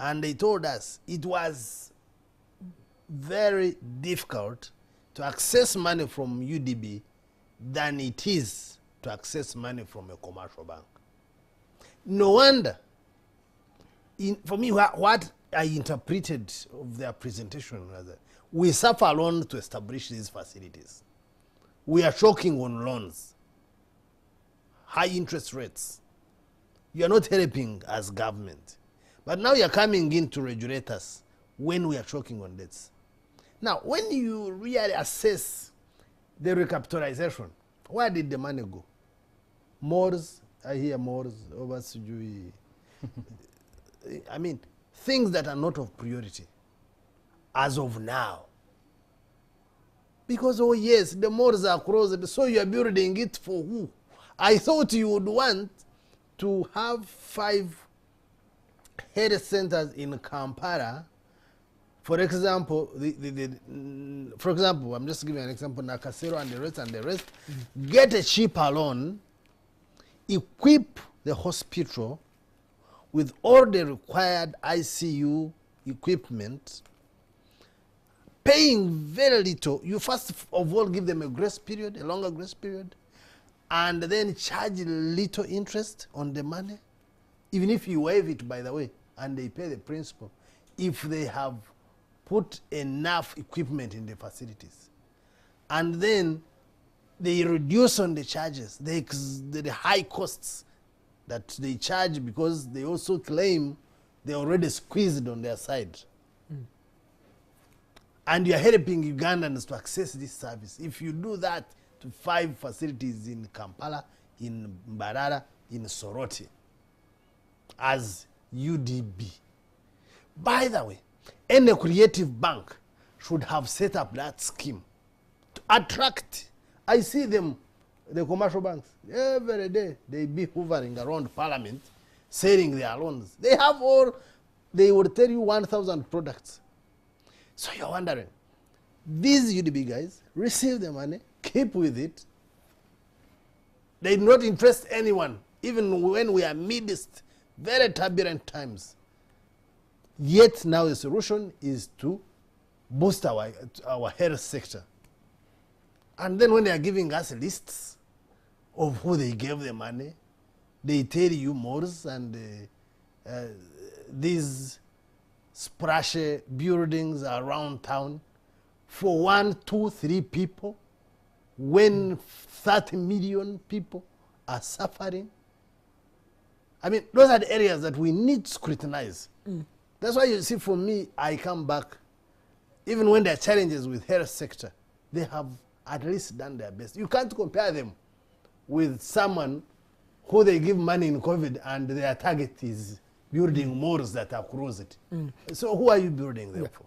and they told us it was very difficult to access money from UDB than it is to access money from a commercial bank. No wonder. For me, what I interpreted of their presentation was that we suffer alone to establish these facilities. We are choking on loans, high interest rates. You are not helping as government. But now you are coming in to regulate us when we are choking on debts. Now, when you really assess the recapitalization, where did the money go? Mores, I hear mores, over Sujui. I mean, things that are not of priority as of now. Because, oh yes, the mores are closed, so you are building it for who? I thought you would want to have 5 health centers in Kampala. For example, I'm just giving an example, Nakasero and the rest, get a cheaper loan, equip the hospital with all the required ICU equipment, paying very little. You first of all give them a grace period, a longer grace period, and then charge little interest on the money, even if you waive it, by the way, and they pay the principal, if they have put enough equipment in the facilities. And then they reduce on the charges, the high costs that they charge, because they also claim they're already squeezed on their side. And you're helping Ugandans to access this service. If you do that to 5 facilities in Kampala, in Mbarara, in Soroti, as UDB. By the way, any creative bank should have set up that scheme to attract. I see them, the commercial banks, every day they be hovering around Parliament, selling their loans. They have all they will tell you 1,000 products. So you're wondering, these UDB guys receive the money, keep with it. They do not interest anyone, even when we are midst very turbulent times. Yet now the solution is to boost our health sector. And then when they are giving us lists of who they gave the money, they tell you malls and these splashy buildings around town for 1, 2, 3 people when 30 million people are suffering. I mean, those are the areas that we need to scrutinize. That's why you see, for me, I come back, even when there are challenges with health sector, they have at least done their best. You can't compare them with someone who they give money in COVID and their target is building malls that are closed. So who are you building them for?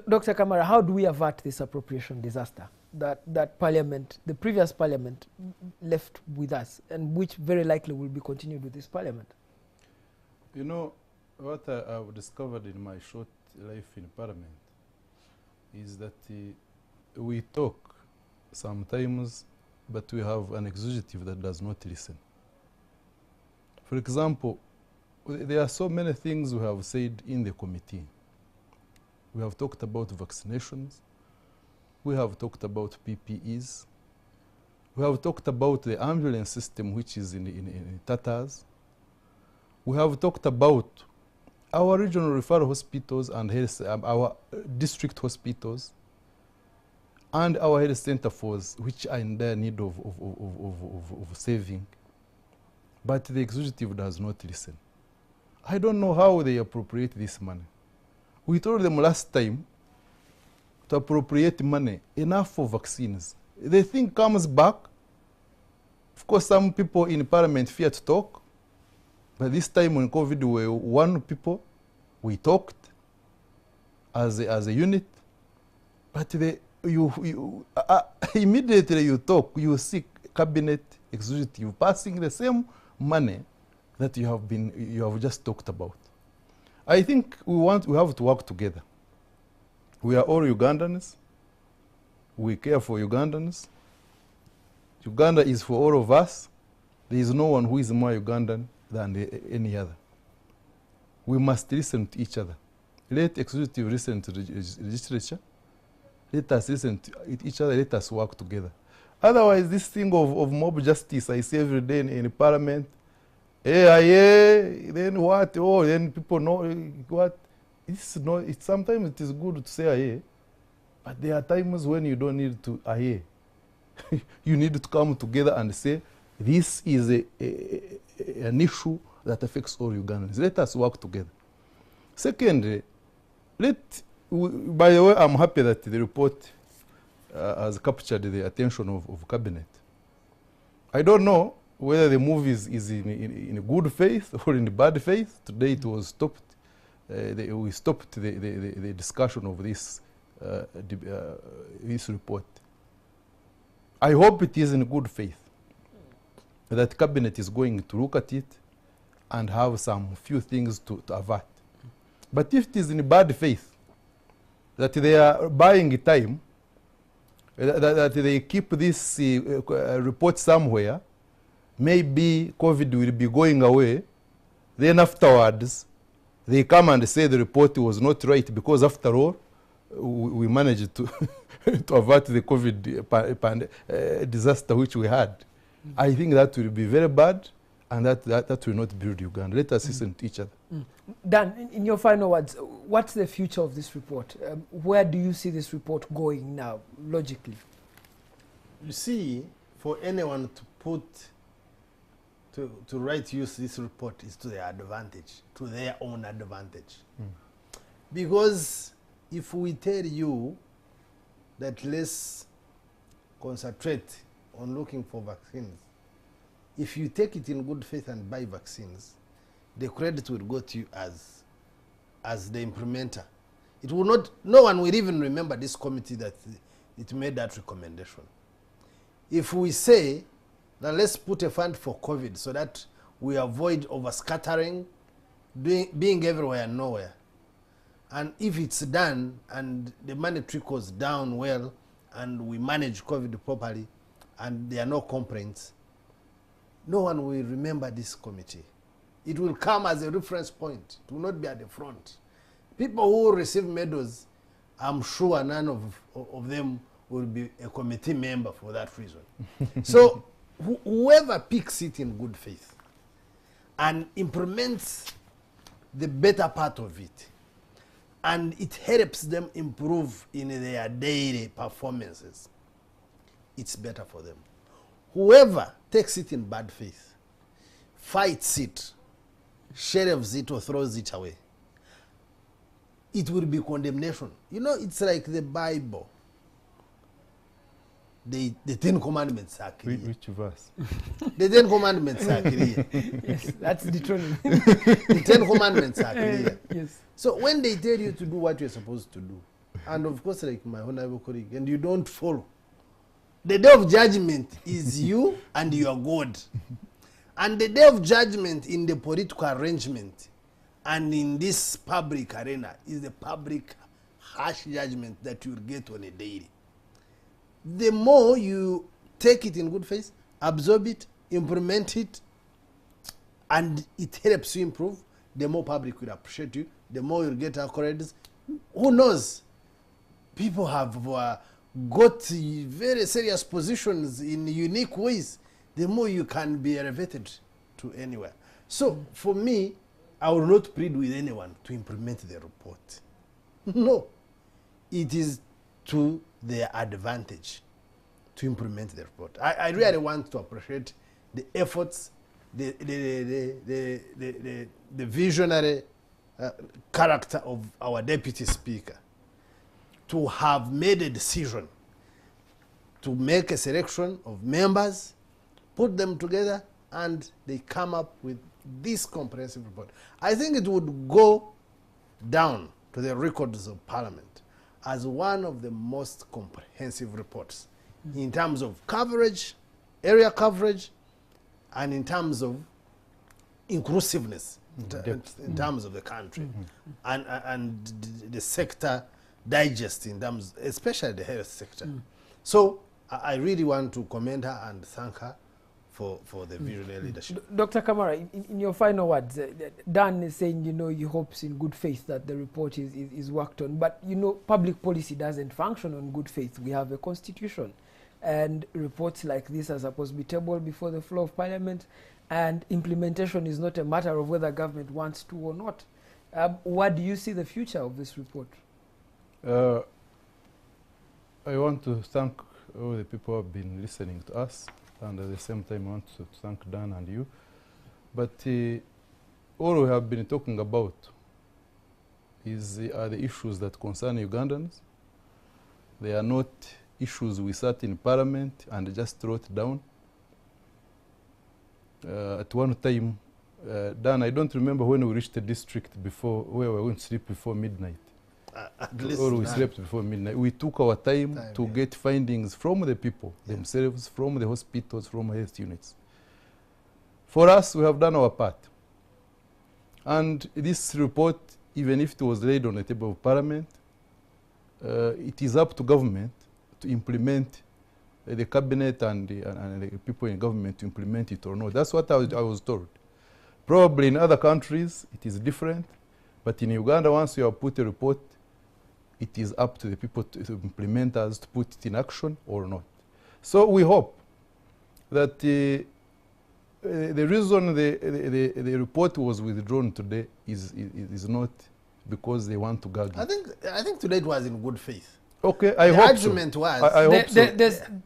Dr. Kamara, how do we avert this appropriation disaster that Parliament, the previous Parliament, left with us, and which very likely will be continued with this Parliament? You know, what I've discovered in my short life in Parliament is that we talk sometimes, but we have an executive that does not listen. For example, there are so many things we have said in the committee. We have talked about vaccinations. We have talked about PPEs. We have talked about the ambulance system, which is in tatters. We have talked about our regional referral hospitals and health, our district hospitals, and our health center force, which are in their need of saving. But the executive does not listen. I don't know how they appropriate this money. We told them last time to appropriate money enough for vaccines. The thing comes back. Of course, some people in Parliament fear to talk. But this time when COVID we were one people, we talked as a unit. But immediately you talk, you see cabinet executive passing the same money that you have just talked about. I think we have to work together. We are all Ugandans. We care for Ugandans. Uganda is for all of us. There is no one who is more Ugandan than any other. We must listen to each other. Let executive listen to the legislature. Let us listen to each other. Let us work together. Otherwise, this thing of mob justice I see every day in Parliament, then what? Oh, then people know what? Sometimes it is good to say but there are times when you don't need to you need to come together and say, this is an issue that affects all Ugandans. Let us work together. Secondly, by the way, I'm happy that the report has captured the attention of Cabinet. I don't know whether the move is in good faith or in bad faith. Today it was stopped. We stopped the discussion of this report. I hope it is in good faith that Cabinet is going to look at it and have some few things to avert. But if it is in bad faith, that they are buying time, that they keep this report somewhere, maybe COVID will be going away, then afterwards they come and say the report was not right because after all, we managed to to avert the COVID disaster which we had. I think that will be very bad, and that will not build Uganda. Let us listen to each other. Dan, in your final words, what's the future of this report? Where do you see this report going now, logically? You see, for anyone to use this report is to their advantage, to their own advantage. Because if we tell you that let's concentrate on looking for vaccines, if you take it in good faith and buy vaccines, the credit will go to you as the implementer. It will not, no one will even remember this committee that it made that recommendation. If we say that let's put a fund for COVID so that we avoid overscattering, being everywhere and nowhere, And if it's done and the money trickles down well and we manage COVID properly and there are no complaints, no one will remember this committee. It will come as a reference point. It will not be at the front. People who receive medals, I'm sure none of them will be a committee member for that reason. So whoever picks it in good faith and implements the better part of it, and it helps them improve in their daily performances, it's better for them. Whoever takes it in bad faith, fights it, shelves it or throws it away, it will be condemnation. You know, it's like the Bible. The 10 Commandments are clear. Which verse? The 10 Commandments are clear. Yes, that's the truth. The 10 Commandments are clear. Yes. So when they tell you to do what you're supposed to do, and of course, like my honorable colleague, and you don't follow, the day of judgment is you and your God. And the day of judgment in the political arrangement and in this public arena is the public harsh judgment that you'll get on a daily. The more you take it in good faith, absorb it, implement it, and it helps you improve, the more public will appreciate you, the more you'll get accolades. Who knows? People have got very serious positions in unique ways. The more you can be elevated to anywhere. So for me, I will not plead with anyone to implement the report. No. It is to their advantage to implement the report. I really want to appreciate the efforts, the visionary character of our Deputy Speaker to have made a decision to make a selection of members, put them together, and they come up with this comprehensive report. I think it would go down to the records of Parliament as one of the most comprehensive reports in terms of coverage, area coverage, and in terms of inclusiveness, in terms of the country, and the sector digest in terms, especially the health sector. So I really want to commend her and thank her for the visionary leadership. Dr. Kamara, in your final words, Dan is saying, you know, he hopes in good faith that the report is worked on. But, you know, public policy doesn't function on good faith. We have a constitution. And reports like this are supposed to be tabled before the floor of Parliament. And implementation is not a matter of whether government wants to or not. What do you see the future of this report? I want to thank all the people who have been listening to us. And at the same time, I want to thank Dan and you. But all we have been talking about are the issues that concern Ugandans. They are not issues we sat in Parliament and just wrote down. At one time, Dan, I don't remember when we reached the district before, where we were going to sleep before midnight. Or we slept before midnight. We took our time to get findings from the people themselves, from the hospitals, from health units. For us, we have done our part. And this report, even if it was laid on the table of Parliament, it is up to government to implement, the cabinet and the people in government to implement it or not. That's what I was told. Probably in other countries, it is different. But in Uganda, once you have put a report, it is up to the people, to implementers, to put it in action or not. So we hope that the reason the report was withdrawn today is not because they want to gag it. I think today it was in good faith. Okay, I hope so. I hope so.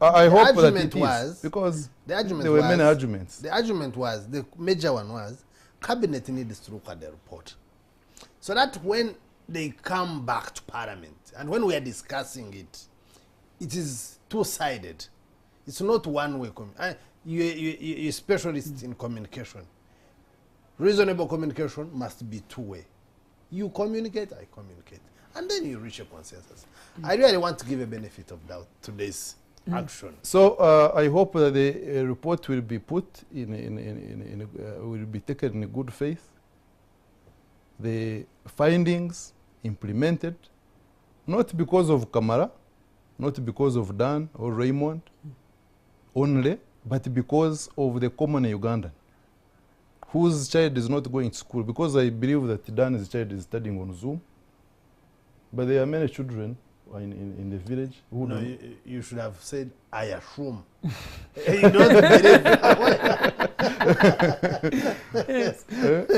I hope that it is, because there were many arguments. The argument was, the major one was, cabinet needs to look at the report, so that when they come back to Parliament, and when we are discussing it, it is two-sided. It's not one-way. You're a specialist in communication. Reasonable communication must be two-way. You communicate, I communicate. And then you reach a consensus. I really want to give a benefit of doubt to this action. So I hope that the report will be put will be taken in good faith. The findings implemented, not because of Kamara, not because of Dan or Raymond only, but because of the common Ugandan, whose child is not going to school. Because I believe that Dan's child is studying on Zoom, but there are many children in the village who No, don't. you should have said, I assume. You don't believe Yes.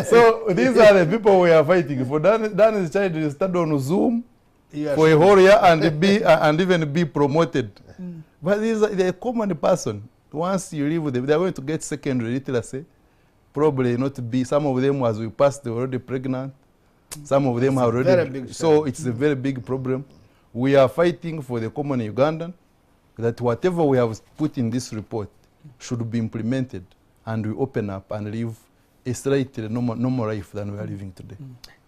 So these are the people we are fighting for. Dan's child will study on Zoom You for a assume. whole year and be and even be promoted. But they're a common person. Once you live with them, they're going to get secondary literacy. Probably not be. Some of them, as we passed, they're already pregnant. Some of them are It's a very already. big So challenge. it's a very big problem. We are fighting for the common Ugandan, that whatever we have put in this report should be implemented, and we open up and live a slightly normal life than we are living today.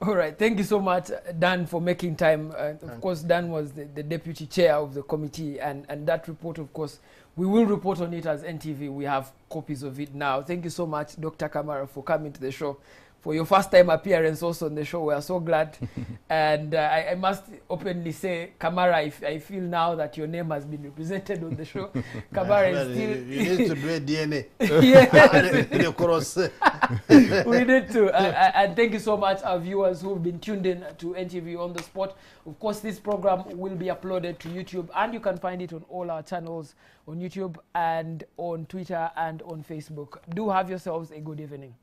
All right. Thank you so much, Dan, for making time. Of course, Dan was the deputy chair of the committee, and that report, of course, we will report on it as NTV. We have copies of it now. Thank you so much, Dr. Kamara, for coming to the show. For your first time appearance also on the show, we are so glad. And I must openly say, Kamara, if I feel now that your name has been represented on the show, Kamara is still... You need to do a DNA. Yes. In a cross. We need to. And thank you so much, our viewers who've been tuned in to NTV on the spot. Of course, this program will be uploaded to YouTube, and you can find it on all our channels on YouTube and on Twitter and on Facebook. Do have yourselves a good evening.